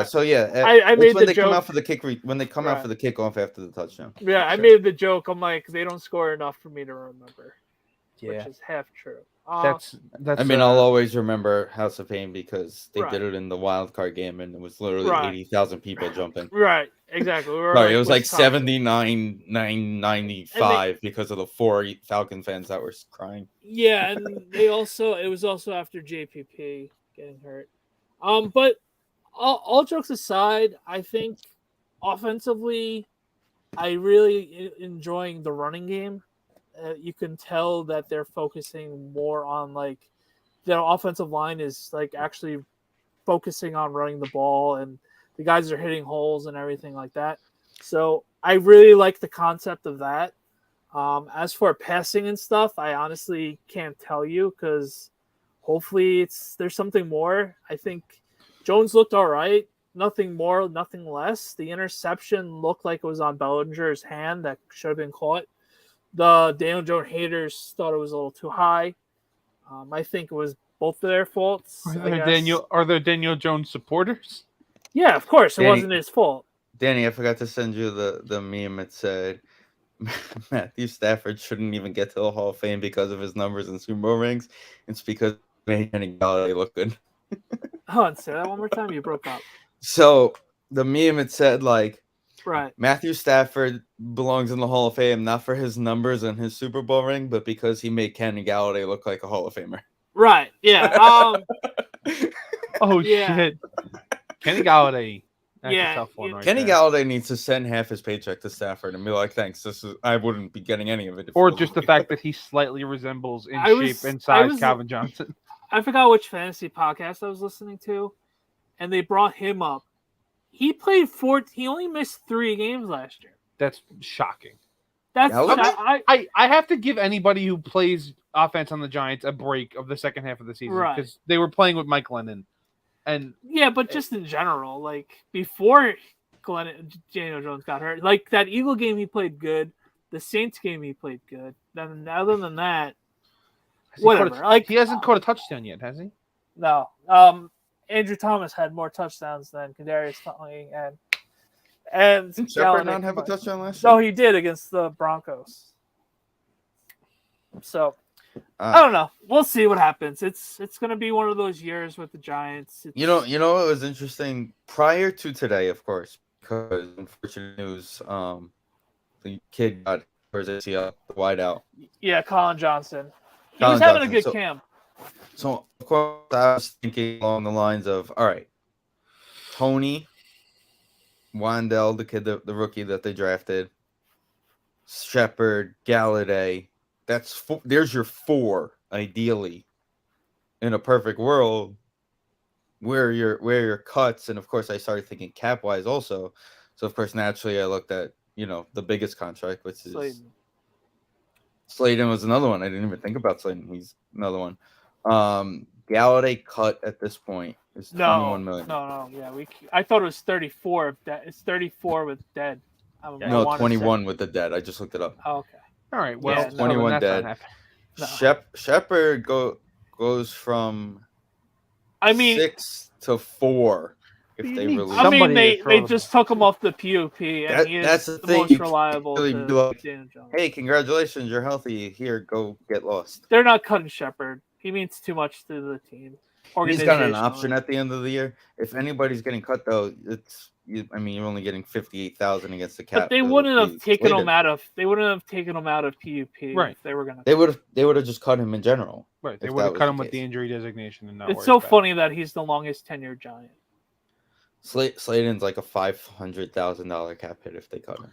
So I made when the they joke come out for the kick. When they come out for the kickoff after the touchdown. Yeah, I made the joke. I'm like, they don't score enough for me to remember. Yeah, which is half true. That's. I mean, I'll always remember House of Pain because they did it in the wild card game, and it was literally 80,000 people jumping. Right. Exactly. Sorry, it was like 79,995 because of the 4 Falcon fans that were crying. Yeah, and it was also after JPP getting hurt. But all jokes aside, I think offensively, I really enjoying the running game. You can tell that they're focusing more on like their offensive line is like actually focusing on running the ball, and the guys are hitting holes and everything like that. So I really like the concept of that. As for passing and stuff, I honestly can't tell you because hopefully there's something more. I think Jones looked all right. Nothing more, nothing less. The interception looked like it was on Bellinger's hand that should have been caught. The Daniel Jones haters thought it was a little too high. I think it was both of their faults. Are there Daniel Jones supporters? Yeah, of course. It wasn't his fault. Danny, I forgot to send you the meme. It said Matthew Stafford shouldn't even get to the Hall of Fame because of his numbers and Super Bowl rings. It's because Manny Galladay look good. Hold on, say that one more time. You broke up. So the meme, it said like, right, Matthew Stafford belongs in the Hall of Fame not for his numbers and his Super Bowl ring, but because he made Kenny Galladay look like a Hall of Famer. right, yeah. Oh Yeah. shit, Kenny Galladay. That's Yeah, a tough one, right Kenny there. Galladay needs to send half his paycheck to Stafford and be like, "Thanks, I wouldn't be getting any of it." If Or it just the wasn't fact that he slightly resembles in I was- shape and I size was- Calvin Johnson. I forgot which fantasy podcast I was listening to, and they brought him up. He played he only missed 3 games last year. That's shocking. That's Galladay? I have to give anybody who plays offense on the Giants a break of the second half of the season Right. because they were playing with Mike Lennon, and yeah, but just in general, like before Daniel Jones got hurt, like that Eagle game he played good, the Saints game he played good. Then other than that, whatever. Like he hasn't caught a touchdown yet, has he? No. Andrew Thomas had more touchdowns than Kadarius Toney and Didn't Shepard Galladay not have a combined. touchdown last year? No, he did against the Broncos. So I don't know. We'll see what happens. It's going to be one of those years with the Giants. You know what was interesting prior to today, of course, because unfortunate news, the kid got his ACL, the wideout. Yeah, Colin Johnson. He Colin was having Johnson. a good camp. So of course I was thinking along the lines of, all right, Tony, Wandell, the kid, the rookie that they drafted, Shepard, Galladay. There's your 4, ideally, in a perfect world, where your cuts, and of course I started thinking cap wise also. So of course naturally I looked at the biggest contract, which is Slayton was another one. I didn't even think about Slayton. He's another one. Galladay cut at this point is $21 million. No, yeah, I thought it was 34. If that it's 34 with dead. No, 21 with the dead. I just looked it up. Oh, okay. All right, well, Yeah, 21 dead. Shepard goes from 6 to 4 if they release. I mean, they just took him off the PUP, and that's the thing. most reliable. Really to like, Daniel Jones. hey, congratulations, you're healthy. Here, go get lost. They're not cutting Shepard. He means too much to the team. He's got an option at the end of the year. If anybody's getting cut, though, you're only getting $58,000 against the cap. But they wouldn't have taken him out of. They wouldn't have taken him out of PUP. Right. If they were gonna. They would have just cut him in general. Right. They would have cut him with the injury designation and not. It's so funny that he's the longest tenured Giant. Slayton's like a $500,000 cap hit if they cut him.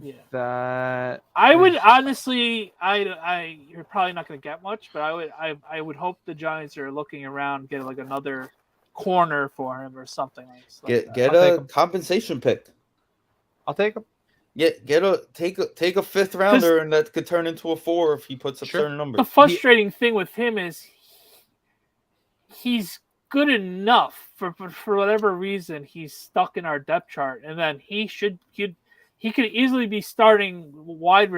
Yeah. That I would honestly, you're probably not going to get much, but I would hope the Giants are looking around, get like another corner for him or something like that. Get a compensation pick. I'll take him. Take a 5th rounder, and that could turn into a 4 if he puts up certain numbers. The frustrating thing with him is he's good enough for whatever reason he's stuck in our depth chart, and then he could easily be starting wide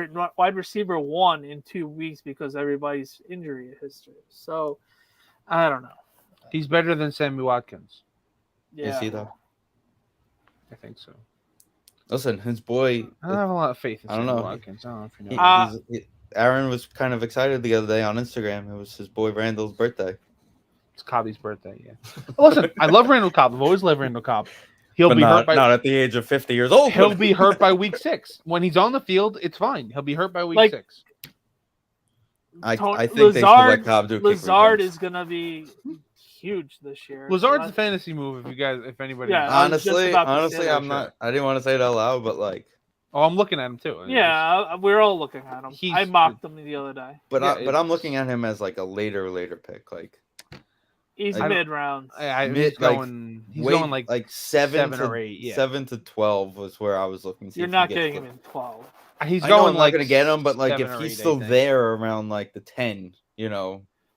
receiver 1 in 2 weeks because everybody's injury history. So I don't know. He's better than Sammy Watkins. Yeah. Is he though? I think so. Listen, his boy. I don't have a lot of faith in Sammy Watkins. I don't know if you know. Aaron was kind of excited the other day on Instagram. It was his boy Randall's birthday. It's Cobb's birthday, yeah. Listen, I love Randall Cobb. I've always loved Randall Cobb. He'll be hurt not at the age of 50 years old. He'll be hurt by week 6. When he's on the field, it's fine. He'll be hurt by week 6. I think they should let Cobb do Lazard is gonna be huge this year. Lazard's a fantasy move if anybody. Yeah, honestly, I'm not. I didn't want to say it out loud, but like. Oh, I'm looking at him too. Yeah, we're all looking at him. I mocked him the other day. But I'm looking at him as like a later pick. Like he's mid rounds. He's going like 7 or 8. Yeah. 7 to 12 was where I was looking. You're not getting him in 12. He's going I'm not gonna get him, but like if he's 8, still there around like the 10,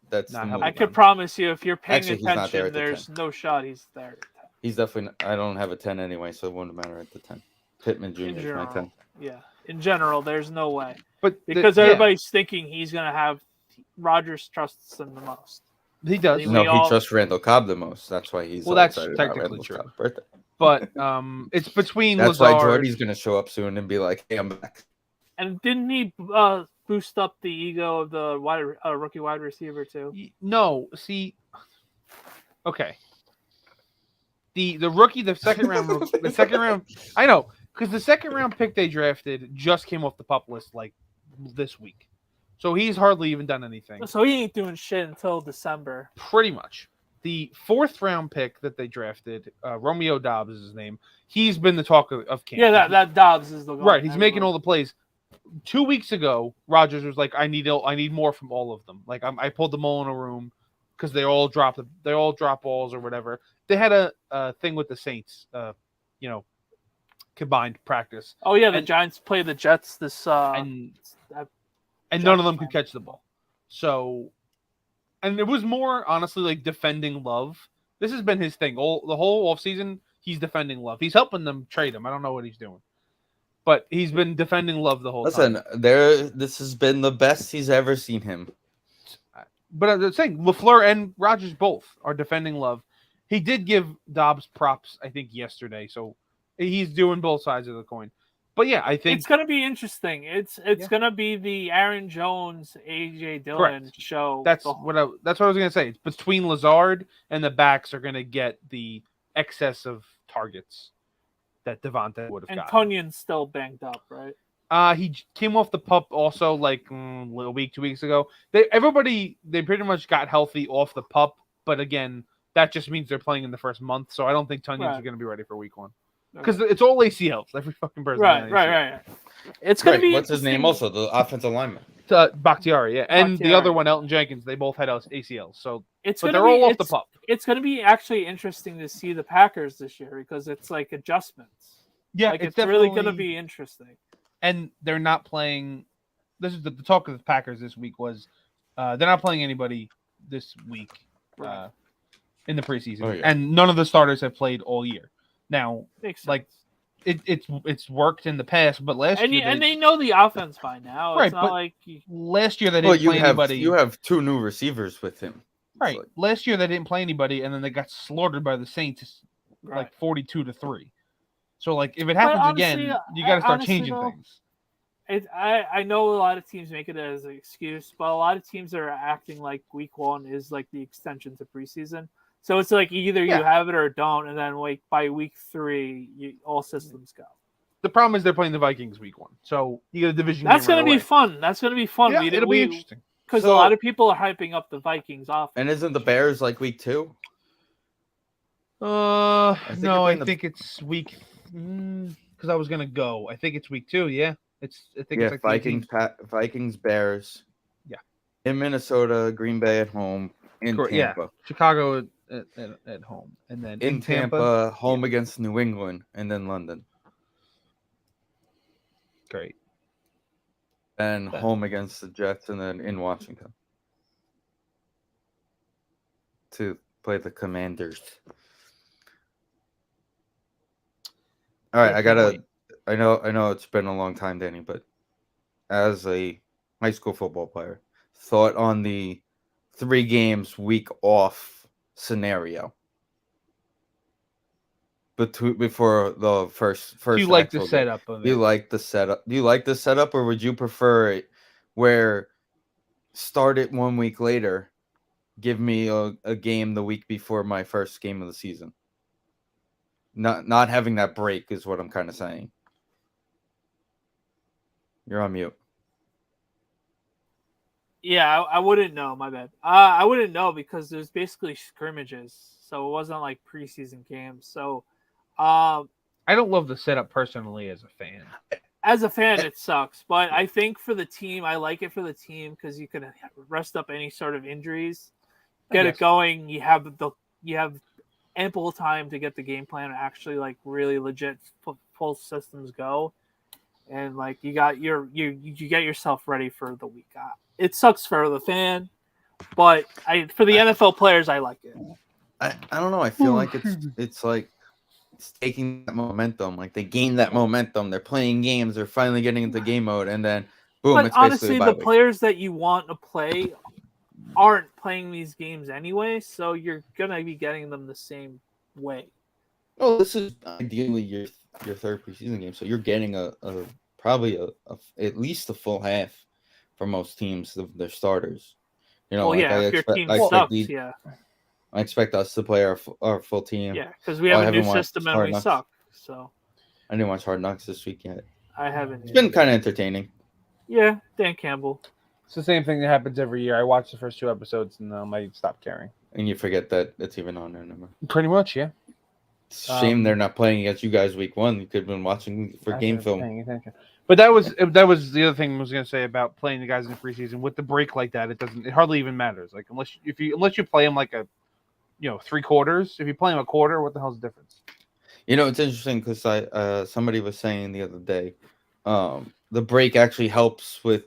that's. I could promise you, if you're paying attention, there's no shot he's there. He's definitely. I don't have a 10 anyway, so it wouldn't matter at the 10. Pittman Jr. is my 10. Yeah, in general, there's no way. But because everybody's thinking he's gonna have Rodgers trusts him the most. He does. He trusts Randall Cobb the most. That's why he's. Well, that's technically true. But it's between. That's why Jordy's gonna show up soon and be like, "Hey, I'm back." And didn't he boost up the ego of the rookie wide receiver too? No, see. Okay. The rookie, the second round. I know, because the second round pick they drafted just came off the PUP list like this week, so he's hardly even done anything. So he ain't doing shit until December. Pretty much. The fourth round pick that they drafted, Romeo Dobbs is his name. He's been the talk of camp. Yeah, that Dobbs is the guy. Right. He's making all the plays. 2 weeks ago, Rodgers was like, "I need more from all of them. Like I pulled them all in a room because they all drop balls or whatever." They had a thing with the Saints, combined practice. Oh yeah, the Giants play the Jets this and none of them could catch the ball. So, and it was more honestly like defending Love. This has been his thing the whole offseason. He's defending Love. He's helping them trade him. I don't know what he's doing. But he's been defending Love the whole time. Listen, this has been the best he's ever seen him. But I'm saying LaFleur and Rodgers both are defending Love. He did give Dobbs props, I think, yesterday. So he's doing both sides of the coin. But yeah, I think it's going to be interesting. It's going to be the Aaron Jones, AJ Dillon show. That's what I was going to say. It's between Lazard and the backs are going to get the excess of targets that Devontae would have gotten. And Tunyon's still banged up, right? He came off the PUP also like a week, 2 weeks ago. They pretty much got healthy off the PUP, but again, that just means they're playing in the first month. So I don't think Tunyon's going to be ready for week 1 because it's all ACLs. Every fucking person. Right. It's going to be. What's his name? Also, the offensive lineman. Bakhtiari, yeah, and the other one, Elton Jenkins. They both had ACLs. So they're all off the PUP. It's going to be actually interesting to see the Packers this year because it's like adjustments. Yeah, like it's really going to be interesting. And they're not playing. This is the talk of the Packers this week was they're not playing anybody this week in the preseason, and none of the starters have played all year. Now, like it's worked in the past, but last year and they know the offense by now. It's not like last year they didn't play anybody. You have 2 new receivers with him. Right. So last year they didn't play anybody, and then they got slaughtered by the Saints, like 42-3. So, like, if it happens again, you got to start changing things. I know a lot of teams make it as an excuse, but a lot of teams are acting like week 1 is like the extension to preseason. So it's like either you have it or don't, and then like by week 3, all systems go. The problem is they're playing the Vikings week 1, so you get a division. That's going to be fun. Yeah, it'll be interesting. Because a lot of people are hyping up the Vikings off. And isn't the Bears like week 2? No, I think it's week. Because I was gonna go. I think it's week 2. Yeah, it's like Vikings, Bears. Yeah, in Minnesota, Green Bay at home, in Tampa. Yeah, Chicago at home, and then in Tampa, home against New England, and then London. Great. And home against the Jets, and then in Washington to play the Commanders. All right, I know it's been a long time, Danny, but as a high school football player, thought on the 3 games week off scenario before the first. Do you like the setup of it? Do you like the setup? Do you like the setup, or would you prefer it where start it 1 week later, give me a game the week before my first game of the season? Not having that break is what I'm kind of saying. You're on mute. Yeah, I wouldn't know. My bad. I wouldn't know because there's basically scrimmages, so it wasn't like preseason games. So, I don't love the setup personally as a fan. As a fan, it sucks, but I think for the team, I like it for the team because you can rest up any sort of injuries, get it going. You have ample time to get the game plan and actually like really legit full systems go, and like you get yourself ready for the week. It sucks for the fan, but for the NFL players, I like it. I don't know. I feel like it's like it's taking that momentum. Like they gain that momentum. They're playing games. They're finally getting into game mode, and then boom. But it's honestly, the week. players that you want to play aren't playing these games anyway, so you're gonna be getting them the same way. Oh, this is ideally your third preseason game, so you're getting probably at least a full half for most teams of their starters. You know, if your team sucks, yeah. I expect us to play our full team. Yeah, because we have a new system and we suck. So I didn't watch Hard Knocks this week yet. I haven't. It's been kind of entertaining. Yeah, Dan Campbell. It's the same thing that happens every year. I watch the first 2 episodes and then I stop caring. And you forget that it's even on there anymore. Pretty much, yeah. It's a shame they're not playing against you guys week 1. You could have been watching for game film. Paying attention. But that was the other thing I was going to say about playing the guys in the preseason. With the break like that, it hardly even matters. Like unless you play them like a 3 quarters. If you play them a quarter, what the hell's the difference? It's interesting because somebody was saying the other day, the break actually helps with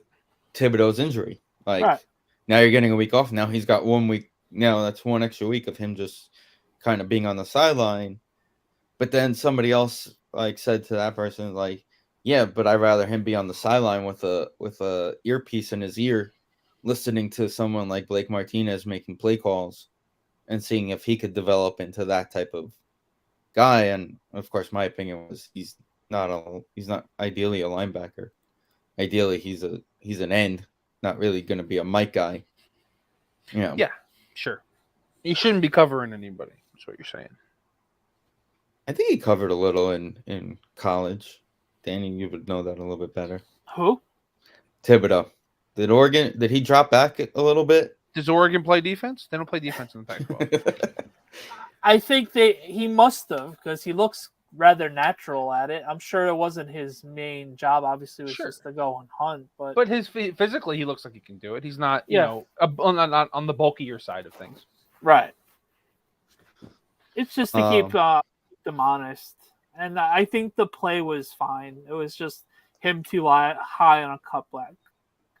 Thibodeau's injury. Like now you're getting a week off. Now he's got 1 week. Now that's 1 extra week of him just kind of being on the sideline. But then somebody else said to that person yeah, but I'd rather him be on the sideline with a earpiece in his ear, listening to someone like Blake Martinez making play calls, and seeing if he could develop into that type of guy. And of course, my opinion was he's not ideally a linebacker. Ideally, he's an end, not really going to be a Mike guy. Yeah, sure. He shouldn't be covering anybody. That's what you're saying. I think he covered a little in college. Danny, you would know that a little bit better. Who? Thibodeau. Did he drop back a little bit? Does Oregon play defense? They don't play defense in the Pac-12. I think he must have, because he looks rather natural at it. I'm sure it wasn't his main job. Obviously, it was just to go and hunt. But his physically, he looks like he can do it. He's not, on the bulkier side of things. Right. It's just to keep them honest. And I think the play was fine. It was just him too high on a cut block.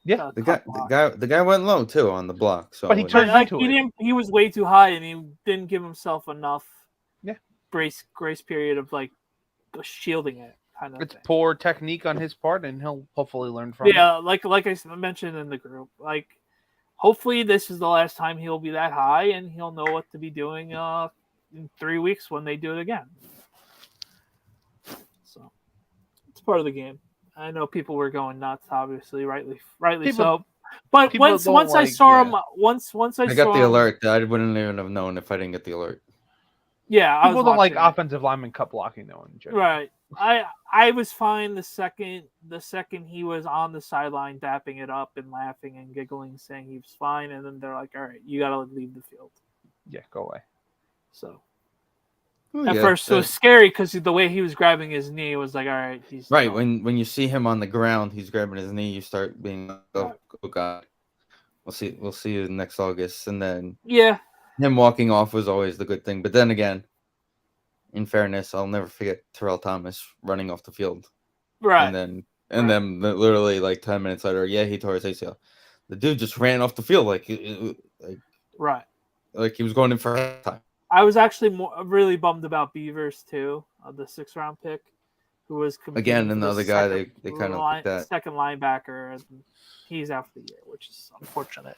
Yeah, the guy went low too on the block. So, but he turned into it. He was way too high, and he didn't give himself enough. Grace period of shielding it. Kind of. It's poor technique on his part, and he'll hopefully learn from it. Yeah, like I mentioned in the group, hopefully this is the last time he'll be that high, and he'll know what to be doing in 3 weeks when they do it again. So it's part of the game. I know people were going nuts, obviously, rightly so. But once I saw him, once I got the alert. I wouldn't even have known if I didn't get the alert. Yeah, people don't like offensive lineman cut blocking though. In general. Right. I was fine the second he was on the sideline dapping it up and laughing and giggling, saying he was fine, and then they're like, "All right, you got to leave the field." Yeah, go away. So. At first, it was scary because the way he was grabbing his knee was like, all right, he's right. When you see him on the ground, he's grabbing his knee. You start being, oh God, we'll see you next August. And then him walking off was always the good thing. But then again, in fairness, I'll never forget Terrell Thomas running off the field. Right. And then literally 10 minutes later, he tore his ACL. The dude just ran off the field right, like he was going in for time. I was actually really bummed about Beavers too, the 6th round pick, who was again another guy they kind of like that second linebacker, and he's out for the year, which is unfortunate.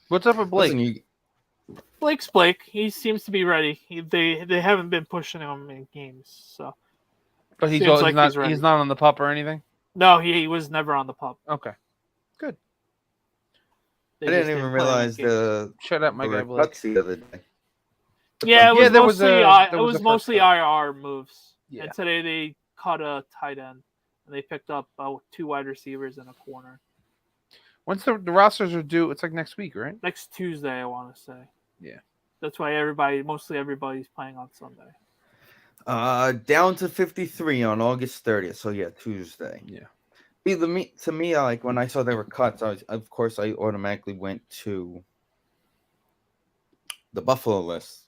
What's up with Blake? Blake's Blake. He seems to be ready. They haven't been pushing him in games, so. But he's not on the pup or anything. No, he was never on the pup. Okay, good. I didn't even realize shut up, my guy Blake. The other day. Yeah, it was mostly IR moves. Yeah. And today they cut a tight end, and they picked up 2 wide receivers and a corner. Once the rosters are due, it's next week, right? Next Tuesday, I want to say. Yeah. That's why mostly everybody's playing on Sunday. Down to 53 on August 30th. So Tuesday. Yeah. To me, when I saw they were cuts, I automatically went to the Buffalo list.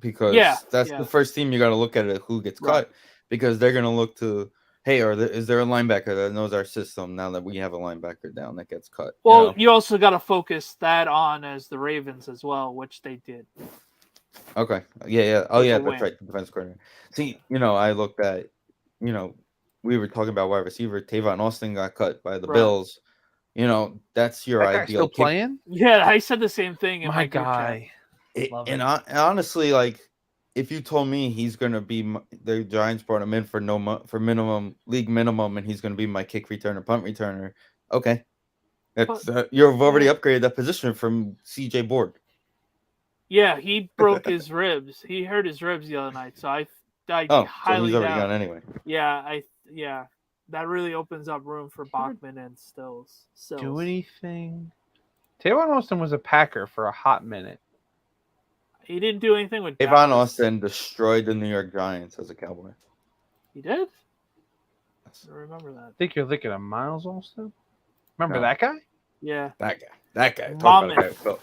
Because that's the first team you got to look at who gets cut, because they're going to look to, hey, is there a linebacker that knows our system now that we have a linebacker down that gets cut? Well, you also got to focus that on as the Ravens as well, which they did. Okay. Yeah. Oh, yeah, that's right. The defense coordinator. See, I looked at, we were talking about wide receiver. Tavon Austin got cut by the Bills. That's your ideal. Still playing? Yeah, I said the same thing. My guy. Honestly, if you told me he's gonna be the Giants brought him in for league minimum, and he's gonna be my kick returner, punt returner, okay, that's you've already upgraded that position from CJ Board. Yeah, he broke his ribs. He hurt his ribs the other night, so I So highly he's already doubt. gone anyway. Yeah, that really opens up room for Bachman and Stills. Do anything? Tavon Austin was a Packer for a hot minute. He didn't do anything with Tavon Dallas. Austin destroyed the New York Giants as a Cowboy. He did? I remember that. I think you're thinking of Miles Austin. Remember that guy? Yeah. That guy. Monmouth. Talk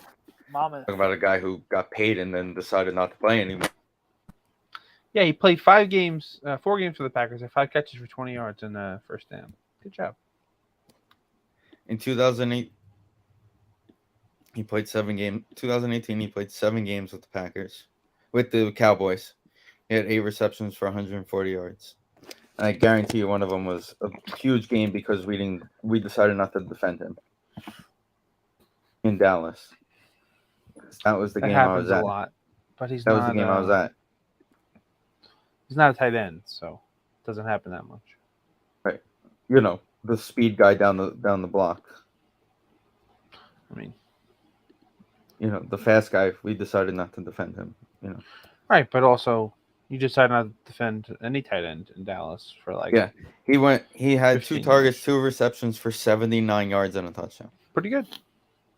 about a guy who got paid and then decided not to play anymore. Yeah, he played 4 games for the Packers, and 5 catches for 20 yards in the first down. Good job. In 2008, he played 7 games. 2018, he played 7 games with the Packers, with the Cowboys. He had 8 receptions for 140 yards. And I guarantee you one of them was a huge game because we decided not to defend him in Dallas. That was the game I was at. A lot, but that was the game I was at. He's not a tight end, so it doesn't happen that much. Right. The speed guy down the block. I mean, the fast guy, we decided not to defend him, Right, but also you decided not to defend any tight end in Dallas for he had 2 targets, years. 2 receptions for 79 yards and a touchdown. Pretty good.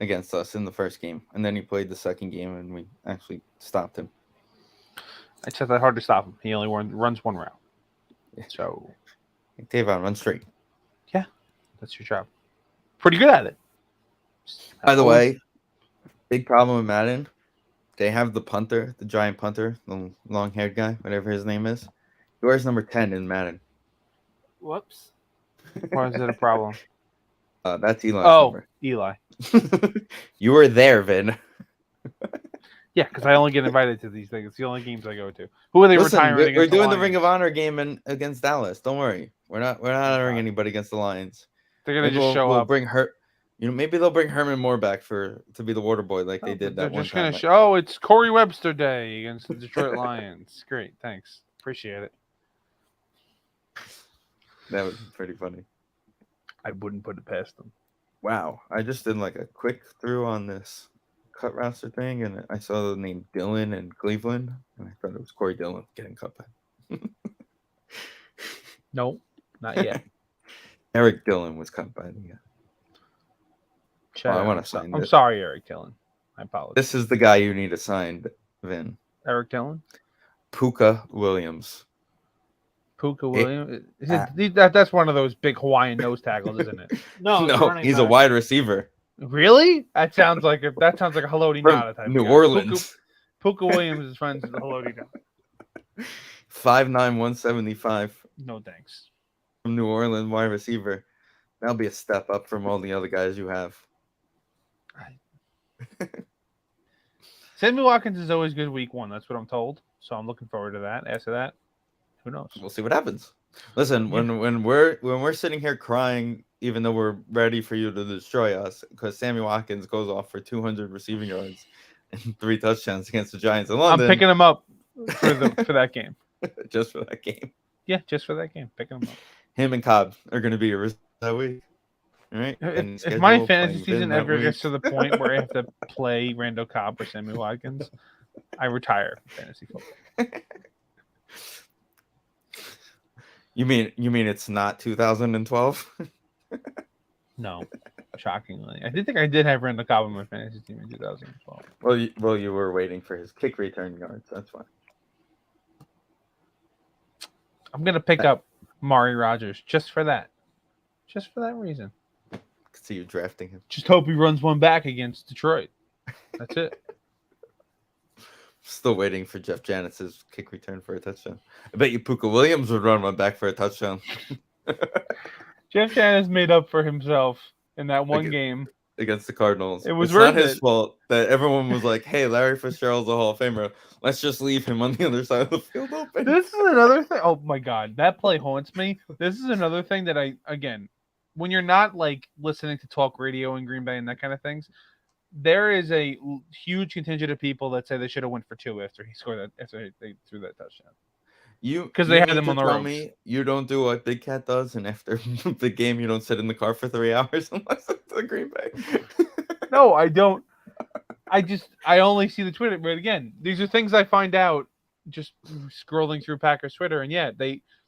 Against us in the first game. And then he played the second game and we actually stopped him. It's not that hard to stop him. He only runs 1 route. So Tavon, run straight. Yeah, that's your job. Pretty good at it. By the way, big problem with Madden. They have the punter, the giant punter, the long-haired guy, whatever his name is. He wears number 10 in Madden. Whoops. Why is it a problem? That's Eli's number. Eli. You were there, Vin. Yeah, because I only get invited to these things. It's the only games I go to. Who are they retiring? We're doing the Ring of Honor game against Dallas. Don't worry. We're not honoring anybody against the Lions. They're gonna just show up. Bring her. Maybe they'll bring Herman Moore back to be the water boy like they did that one time. They're just gonna show. It's Corey Webster Day against the Detroit Lions. Great, thanks. Appreciate it. That was pretty funny. I wouldn't put it past them. Wow, I just did a quick through on this cut roster thing, and I saw the name Dillon in Cleveland, and I thought it was Corey Dillon getting cut back. No, not yet. Eric Dillon was cut by the. I want to sign. I'm sorry, Eric Dillon. I apologize. This is the guy you need to sign, Vin. Eric Dillon. Puka Williams. Puka Williams. That's one of those big Hawaiian nose tackles, isn't it? No, he's a wide receiver. Really? That sounds like a Haloti Ngata type. New Orleans. Puka Williams is friends with the Haloti Ngata. 5'9", 175. No thanks. From New Orleans, wide receiver. That'll be a step up from all the other guys you have. Sammy Watkins is always good week 1. That's what I'm told. So I'm looking forward to that. After that, who knows? We'll see what happens. Listen, when we're sitting here crying, even though we're ready for you to destroy us, because Sammy Watkins goes off for 200 receiving yards and 3 touchdowns against the Giants in London. I'm picking him up for that game. Just for that game. Yeah, just for that game. Picking him up. Him and Cobb are going to be your that week. All right. If my fantasy season ever gets to the point where I have to play Randall Cobb or Sammy Watkins, I retire from fantasy football. You mean it's not 2012? No, shockingly, I think I did have Randall Cobb on my fantasy team in 2012. Well, you were waiting for his kick return yards. That's fine. I'm gonna pick up Mari Rogers just for that reason. I could see you drafting him. Just hope he runs one back against Detroit. That's it. Still waiting for Jeff Janis's kick return for a touchdown. I bet you Puka Williams would run one back for a touchdown. Jeff Janis made up for himself in that one game against the Cardinals. It's not his fault that everyone was like, "Hey, Larry Fitzgerald's a Hall of Famer. Let's just leave him on the other side of the field open." This is another thing. Oh my God, that play haunts me. This is another thing that when you're not listening to talk radio in Green Bay and that kind of things, there is a huge contingent of people that say they should have went for 2 after he scored that, after they threw that touchdown. Because they had them on the ropes. Me you don't do what Big Cat does, and after the game, you don't sit in the car for 3 hours unless it's the Green Bay. No, I don't. I only see the Twitter, but again, these are things I find out just scrolling through Packers Twitter, and yeah,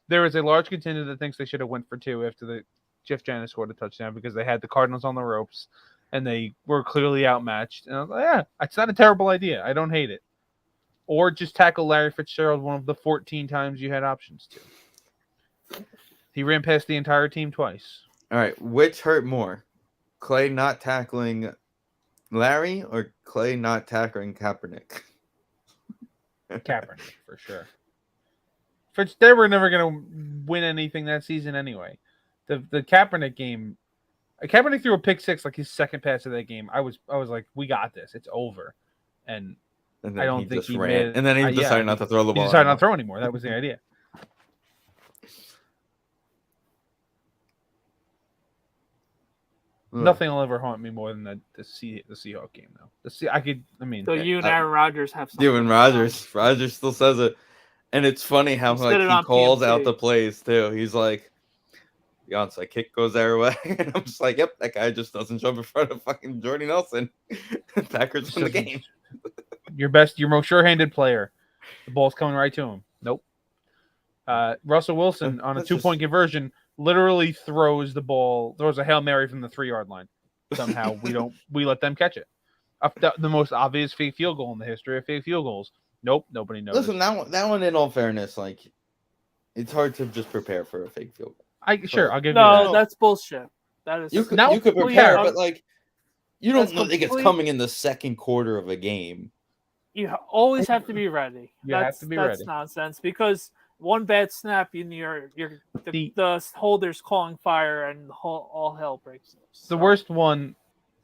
there is a large contingent that thinks they should have went for 2 after the Jeff Janis scored a touchdown because they had the Cardinals on the ropes and they were clearly outmatched. And I was like, yeah, it's not a terrible idea. I don't hate it. Or just tackle Larry Fitzgerald one of the 14 times you had options to. He ran past the entire team twice. All right, which hurt more? Clay not tackling Larry or Clay not tackling Kaepernick? Kaepernick, for sure. They were never going to win anything that season anyway. The Kaepernick game, Kaepernick threw a pick 6 like his second pass of that game. I was like, we got this. It's over. And I don't think he ran. And then he decided not to throw the ball. He decided not to throw anymore. That was the idea. Nothing will ever haunt me more than the Seahawks game, though. So you and Aaron Rodgers have something. You and Rodgers still says it, and it's funny how he calls out the plays too. He's like, the onside kick goes their way, and I'm just like, yep, that guy just doesn't jump in front of fucking Jordy Nelson. Packers win the game. Your most sure-handed player. The ball's coming right to him. Nope. Russell Wilson on a 2-point conversion literally throws a Hail Mary from the 3-yard line. Somehow we let them catch it. The most obvious fake field goal in the history of fake field goals. Nope, nobody knows. Listen, that one, in all fairness, like, it's hard to just prepare for a fake field goal. I'll give you that. No, that's bullshit. That is. You could prepare, but like, you don't think it's coming in the second quarter of a game. You always have to be ready. That's nonsense because one bad snap, the holder's calling fire and all hell breaks loose. So. The worst one,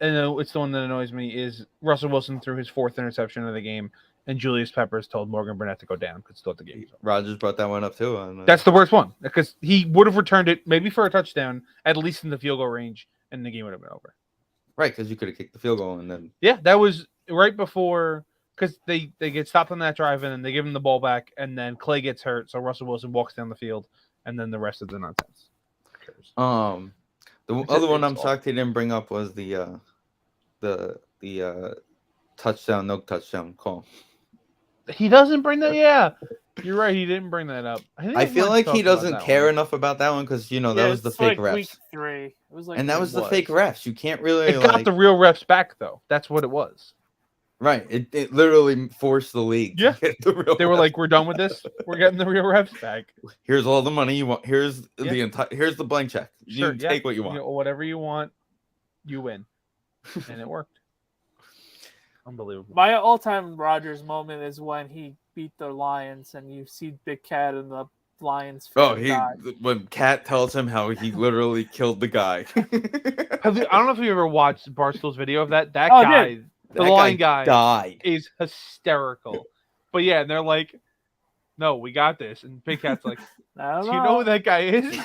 and it's the one that annoys me, is Russell Wilson threw his 4th interception of the game, and Julius Peppers told Morgan Burnett to go down because still at the game. Rodgers brought that one up too. That's the worst one because he would have returned it maybe for a touchdown, at least in the field goal range, and the game would have been over. Right, because you could have kicked the field goal and then. Yeah, that was right before. Because they get stopped on that drive and then they give him the ball back and then Clay gets hurt, so Russell Wilson walks down the field and then the rest of the nonsense. The other one I'm shocked he didn't bring up was the touchdown, no touchdown call. He doesn't bring that. Yeah, you're right. He didn't bring that up. I feel like he doesn't care enough about that one because that was the fake refs. Week 3. It was and that was the fake refs. You can't really. It got the real refs back though. That's what it was. Right, it literally forced the league. Yeah, they were like, "We're done with this. We're getting the real refs back. Here's all the money you want. Here's the blank check. You take what you want. Whatever you want, you win." And it worked. Unbelievable. My all-time Rodgers moment is when he beat the Lions, and you see Big Cat in the Lions. When Cat tells him how he literally killed the guy. I don't know if you ever watched Barstool's video of that. That guy. Yeah. The line guy died. Is hysterical. But yeah, they're like, no, we got this. And Big Cat's like, do you know who that guy is?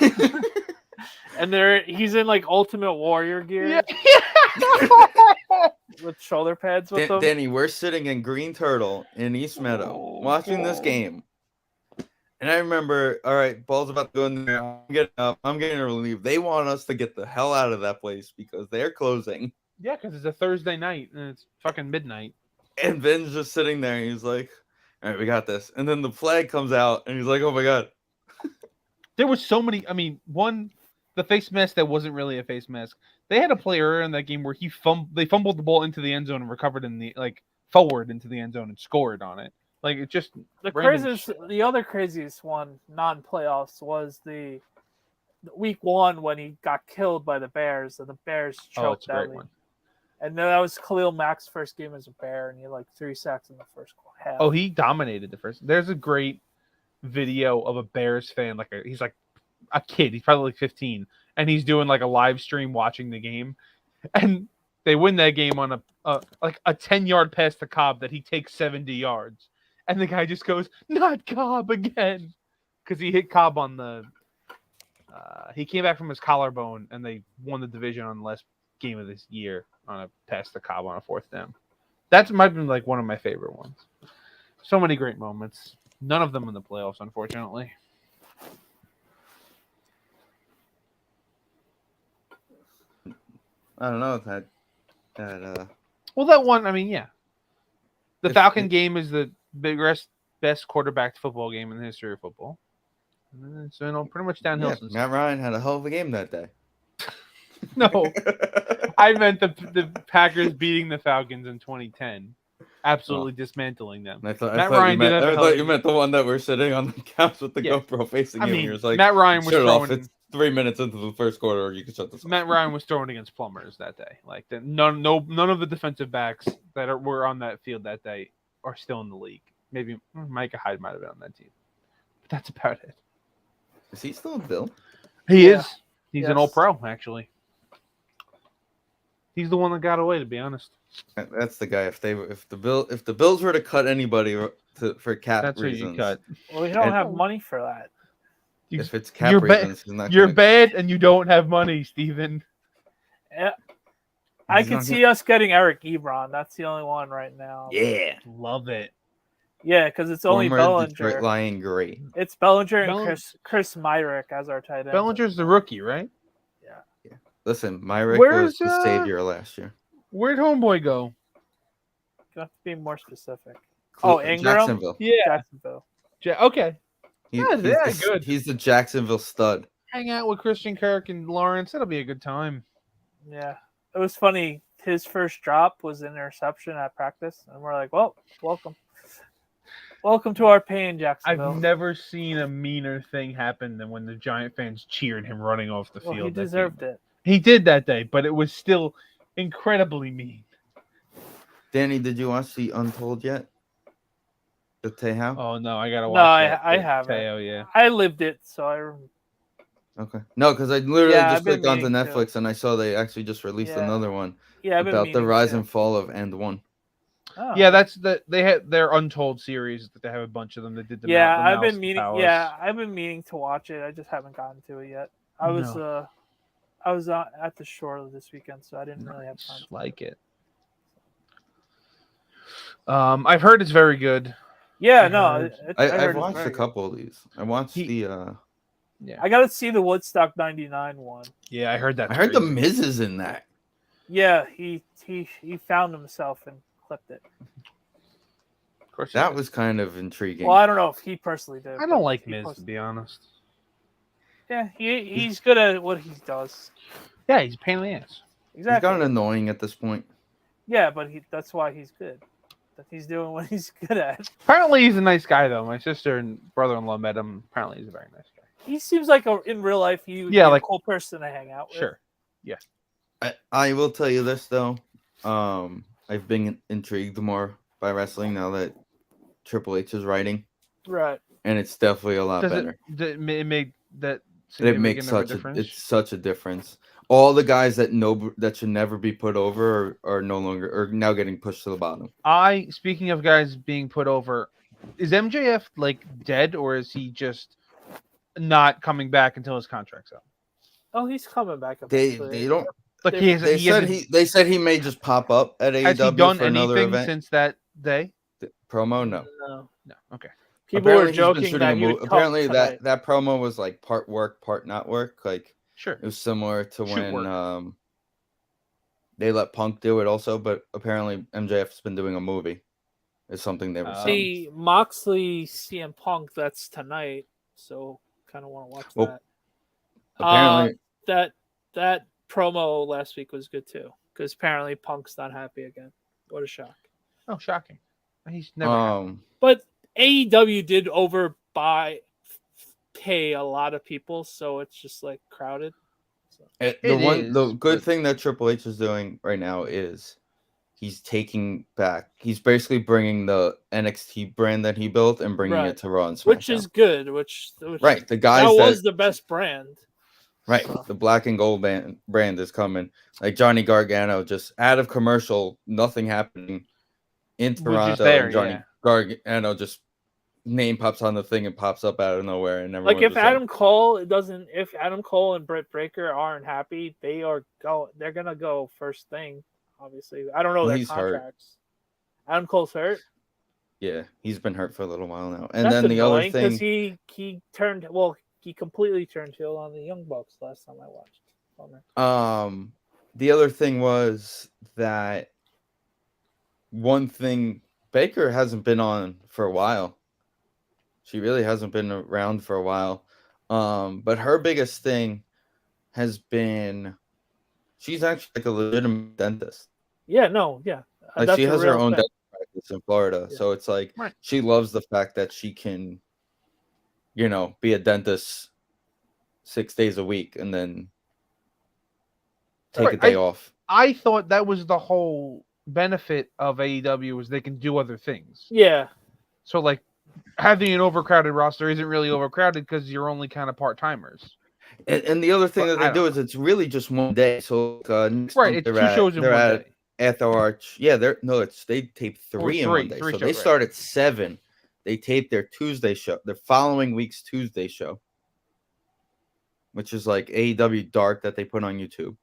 And he's in like Ultimate Warrior gear. Yeah. With shoulder pads with him. Danny, we're sitting in Green Turtle in East Meadow watching this game. And I remember, all right, ball's about to go in there. I'm getting to leave. They want us to get the hell out of that place because they're closing. Yeah, because it's a Thursday night and it's fucking midnight. And Ben's just sitting there and he's like, all right, we got this. And then the flag comes out and he's like, oh my God. There was so many. I mean, the face mask that wasn't really a face mask. They had a player in that game where they fumbled the ball into the end zone and recovered forward into the end zone and scored on it. Like it just the other craziest one, non-playoffs, was the week 1 when he got killed by the Bears and the Bears choked that lead. And then that was Khalil Mack's first game as a Bear, and he had like 3 sacks in the first half. Oh, he dominated the first. There's a great video of a Bears fan, he's like a kid. He's probably like 15, and he's doing like a live stream watching the game, and they win that game on a 10-yard pass to Cobb that he takes 70 yards, and the guy just goes, "Not Cobb again," because he hit Cobb on the. He came back from his collarbone, and they won the division on the last game of this year on a pass to Cobb on a 4th down. That might have been like one of my favorite ones. So many great moments. None of them in the playoffs, unfortunately. I don't know if that Well, that one, I mean, yeah. The Falcon game is the best quarterback football game in the history of football. And it's pretty much downhill since. Matt Ryan had a hell of a game that day. No, I meant the Packers beating the Falcons in 2010, absolutely dismantling them. I thought you meant the one that we're sitting on the couch with the GoPro facing him. He was like, Matt Ryan was throwing. It's 3 minutes into the first quarter, or you can shut this off. Matt Ryan was throwing against plumbers that day. Like none of the defensive backs that were on that field that day are still in the league. Maybe Micah Hyde might have been on that team, but that's about it. Is he still in Bill? He is. He's an All-Pro, actually. He's the one that got away, to be honest. That's the guy. If the Bills were to cut anybody for cap that's reasons, who you cut. Well, we don't have money for that. If it's cap reasons, you're bad and you don't have money, Steven. Yeah. I can see us getting Eric Ebron. That's the only one right now. Yeah. Love it. Yeah, because it's only Bellinger. Detroit Lion great. It's Bellinger and Chris Myrick as our tight end. Bellinger's the rookie, right? Yeah. Listen, Myrick was the savior last year. Where'd Homeboy go? You have to be more specific. Ingram? Jacksonville. Yeah. Jacksonville. Okay. Good. He's the Jacksonville stud. Hang out with Christian Kirk and Lawrence. That'll be a good time. Yeah. It was funny. His first drop was an interception at practice. And we're like, well, welcome. Welcome to our pain, Jacksonville. I've never seen a meaner thing happen than when the Giant fans cheered him running off the field. He deserved it. He did that day, but it was still incredibly mean. Danny, did you watch the Untold yet? The Tejo? Oh, no, I got to watch that. I haven't. Tejo, yeah. I lived it, so I... Okay. No, because I literally just clicked onto Netflix and I saw they actually just released another one about the rise and fall of And One. Oh. Yeah, that's they had their Untold series. They have a bunch of them. They did the I've been meaning to watch it. I just haven't gotten to it yet. I was at the shore this weekend, so I didn't really have time. Like it. I've heard it's very good. Yeah, I've watched a couple of these. I watched the. Yeah, I got to see the Woodstock '99 one. Yeah, I heard that. I heard the Miz is in that. Yeah, he found himself and clipped it. Of course, that was kind of intriguing. Well, I don't know if he personally did. I don't like Miz, to be honest. Yeah, he's good at what he does. Yeah, he's a pain in the ass. Exactly. He's gotten annoying at this point. Yeah, but that's why he's good. That he's doing what he's good at. Apparently, he's a nice guy, though. My sister and brother-in-law met him. Apparently, he's a very nice guy. He seems like in real life, he would be a cool person to hang out with. Sure. Yeah. I will tell you this, though. I've been intrigued more by wrestling now that Triple H is writing. Right. And it's definitely a lot better. It makes such a difference. All the guys that should never be put over are now getting pushed to the bottom. Speaking of guys being put over, is MJF dead, or is he just not coming back until his contract's up? Oh, he's coming back. They don't. They said he may just pop up at AEW. Has he done for another anything event since that day? Promo, no. Okay. People were joking that apparently that promo was part work, part not work. Sure, it was similar to when they let Punk do it also, but apparently MJF's been doing a movie. It's something they were saying. Moxley CM Punk, that's tonight, so kind of want to watch that. Apparently, that promo last week was good too, because apparently Punk's not happy again. What a shock! Oh, shocking. He's never happy. But AEW did pay a lot of people, so it's just crowded. So. The good thing that Triple H is doing right now is he's basically bringing the NXT brand that he built and bringing it to Raw and SmackDown. Which is good. Right, the guys that was the best brand. Right, the black and gold brand is coming. Like Johnny Gargano, just out of commercial, nothing happening in Toronto. And Johnny Gargano just name pops on the thing and pops up out of nowhere, and everyone if Adam Cole and Britt Baker aren't happy, they're gonna go first thing. Obviously, I don't know their contracts. Hurt. Adam Cole's hurt. Yeah, he's been hurt for a little while now. And then the other thing, because he completely turned heel on the Young Bucks last time I watched. The other thing was that one thing Baker hasn't been on for a while. She really hasn't been around for a while. But her biggest thing has been she's actually like a legitimate dentist. Yeah, no, yeah. Like That's she has her own thing. dental practice in Florida. Yeah. So it's like she loves the fact that she can, be a dentist 6 days a week and then take a day off. I thought that was the whole benefit of AEW was they can do other things. Yeah. So like having an overcrowded roster isn't really overcrowded because you're only kind of part-timers. And the other thing that they do is it's really just one day. So it's 2 shows in one day. At the Arch. Yeah, they tape three in one day. So they start at 7. They tape their Tuesday show, their following week's Tuesday show, which is like AEW Dark that they put on YouTube.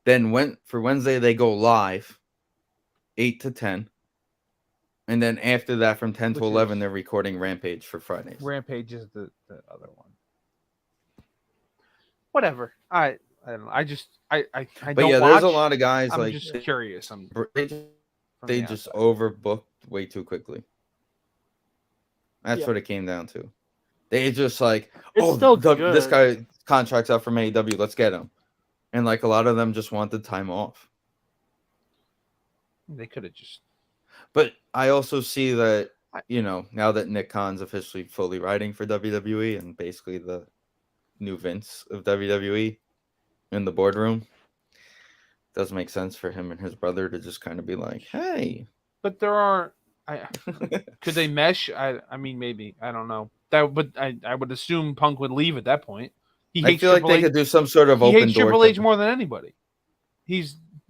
Then for Wednesday they go live 8 to 10. And then after that, from 10 to 11, they're recording Rampage for Fridays. Rampage is the other one. Whatever. I don't know. I but don't yeah, watch. there's a lot of guys I'm just curious. They just overbooked way too quickly. That's what it came down to. They just like, this guy contract's out from AEW, let's get him. And like a lot of them just wanted time off. They could have just. But I also see that, now that Nick Khan's officially fully writing for WWE and basically the new Vince of WWE in the boardroom, it does make sense for him and his brother to just kind of be like, hey. But there are. Could they mesh? I mean, maybe. I don't know. But I would assume Punk would leave at that point. I feel like they could do some sort of open door. He hates Triple H more than anybody.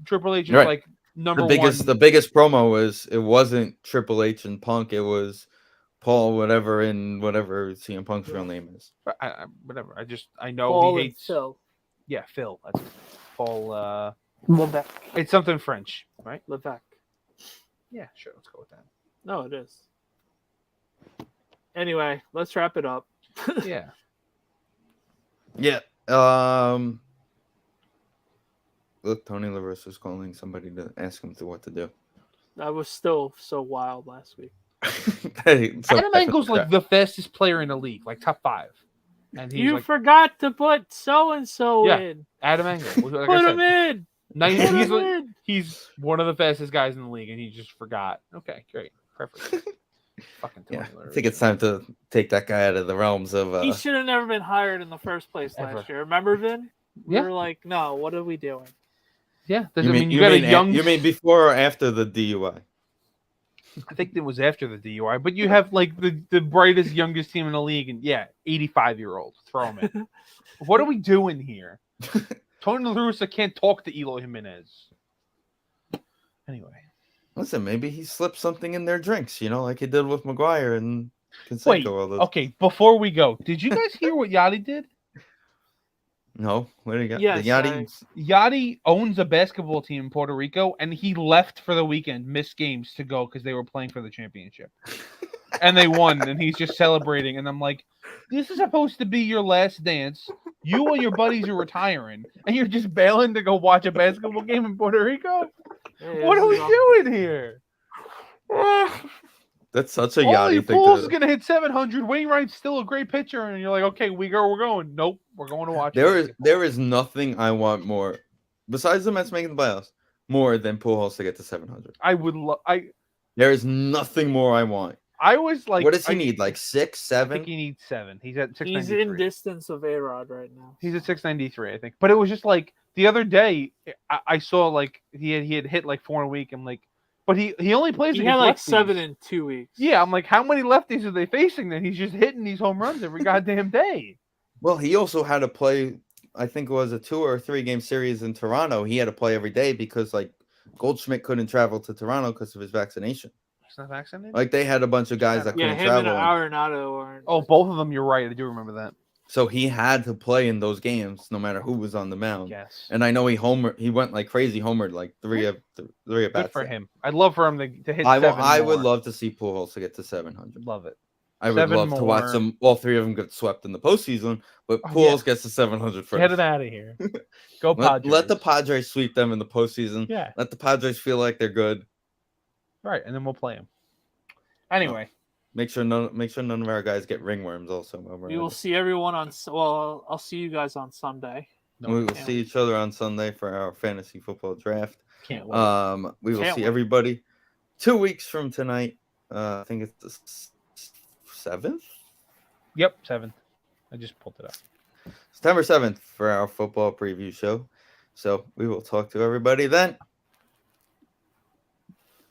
Triple H is like number one. The biggest promo was it wasn't Triple H and Punk. It was Paul whatever CM Punk's real name is. Whatever. I know Paul he hates. Phil. Yeah, Phil. That's Paul. Levesque. It's something French, right? Levesque. Yeah, sure. Let's go with that. No, it is. Anyway, let's wrap it up. Yeah. Yeah. Look, Tony LaRusso's calling somebody to ask him what to do. I was still so wild last week. Adam Angle's like the fastest player in the league, like top 5. And you forgot to put so and so in. Adam Angle. Like put him in. He's one of the fastest guys in the league, and he just forgot. Okay, great, perfect. Fucking Tony I think it's time to take that guy out of the realms of. He should have never been hired in the first place last year. Remember, Vin? We were like, no, what are we doing? Yeah, you mean before or after the DUI? I think it was after the DUI, but you have like the brightest, youngest team in the league, and 85-year-olds. Throw him in. What are we doing here? Tony La Russa can't talk to Eloy Jimenez. Anyway. Listen, maybe he slipped something in their drinks, like he did with McGuire and Canseco. Wait, okay, before we go, did you guys hear what Yachty did? No, what do you got? Yes, Yachty owns a basketball team in Puerto Rico, and he left for the weekend, missed games to go because they were playing for the championship. And they won, and he's just celebrating. And I'm like, this is supposed to be your last dance. You and your buddies are retiring, and you're just bailing to go watch a basketball game in Puerto Rico? What are we doing here? That's such a Yachty thing. Pool's going to hit 700. Wainwright's still a great pitcher, and you're like, okay, we're going. Nope, we're going to watch. There is nothing I want more, besides the Mets making the playoffs, more than Pujols to get to 700. I would love. There is nothing more I want. I was like, what does he need? Like 6, 7? I think he needs 7. He's at 693. He's in distance of A-Rod right now. He's at 693, I think. But it was just like the other day, I saw like he had hit like 4 in a week. I'm like, but he only plays. He had like lefties. 7 in 2 weeks. Yeah, I'm like, how many lefties are they facing? Then he's just hitting these home runs every goddamn day. Well, he also had to play. I think it was a 2 or 3 game series in Toronto. He had to play every day because like Goldschmidt couldn't travel to Toronto because of his vaccination. He's not vaccinated. Like they had a bunch of guys that couldn't travel. Yeah, him and Arenado aren't. Oh, both of them. You're right. I do remember that. So he had to play in those games no matter who was on the mound. Yes. And I know he went like crazy, homered like three at bats. Good for him. I'd love for him to hit. I would love to see Pujols to get to 700. Love it. I would love to watch them. All 3 of them get swept in the postseason, but Pujols gets to 700 first. Get it out of here. Go Padres. Let the Padres sweep them in the postseason. Yeah. Let the Padres feel like they're good. Right, and then we'll play them. Anyway, make sure none of our guys get ringworms. Also, we will see everyone on. Well, I'll see you guys on Sunday. We will see each other on Sunday for our fantasy football draft. Can't wait. We will see everybody 2 weeks from tonight. I think it's the 7th. Yep, 7th. I just pulled it up. September 7th for our football preview show. So we will talk to everybody then.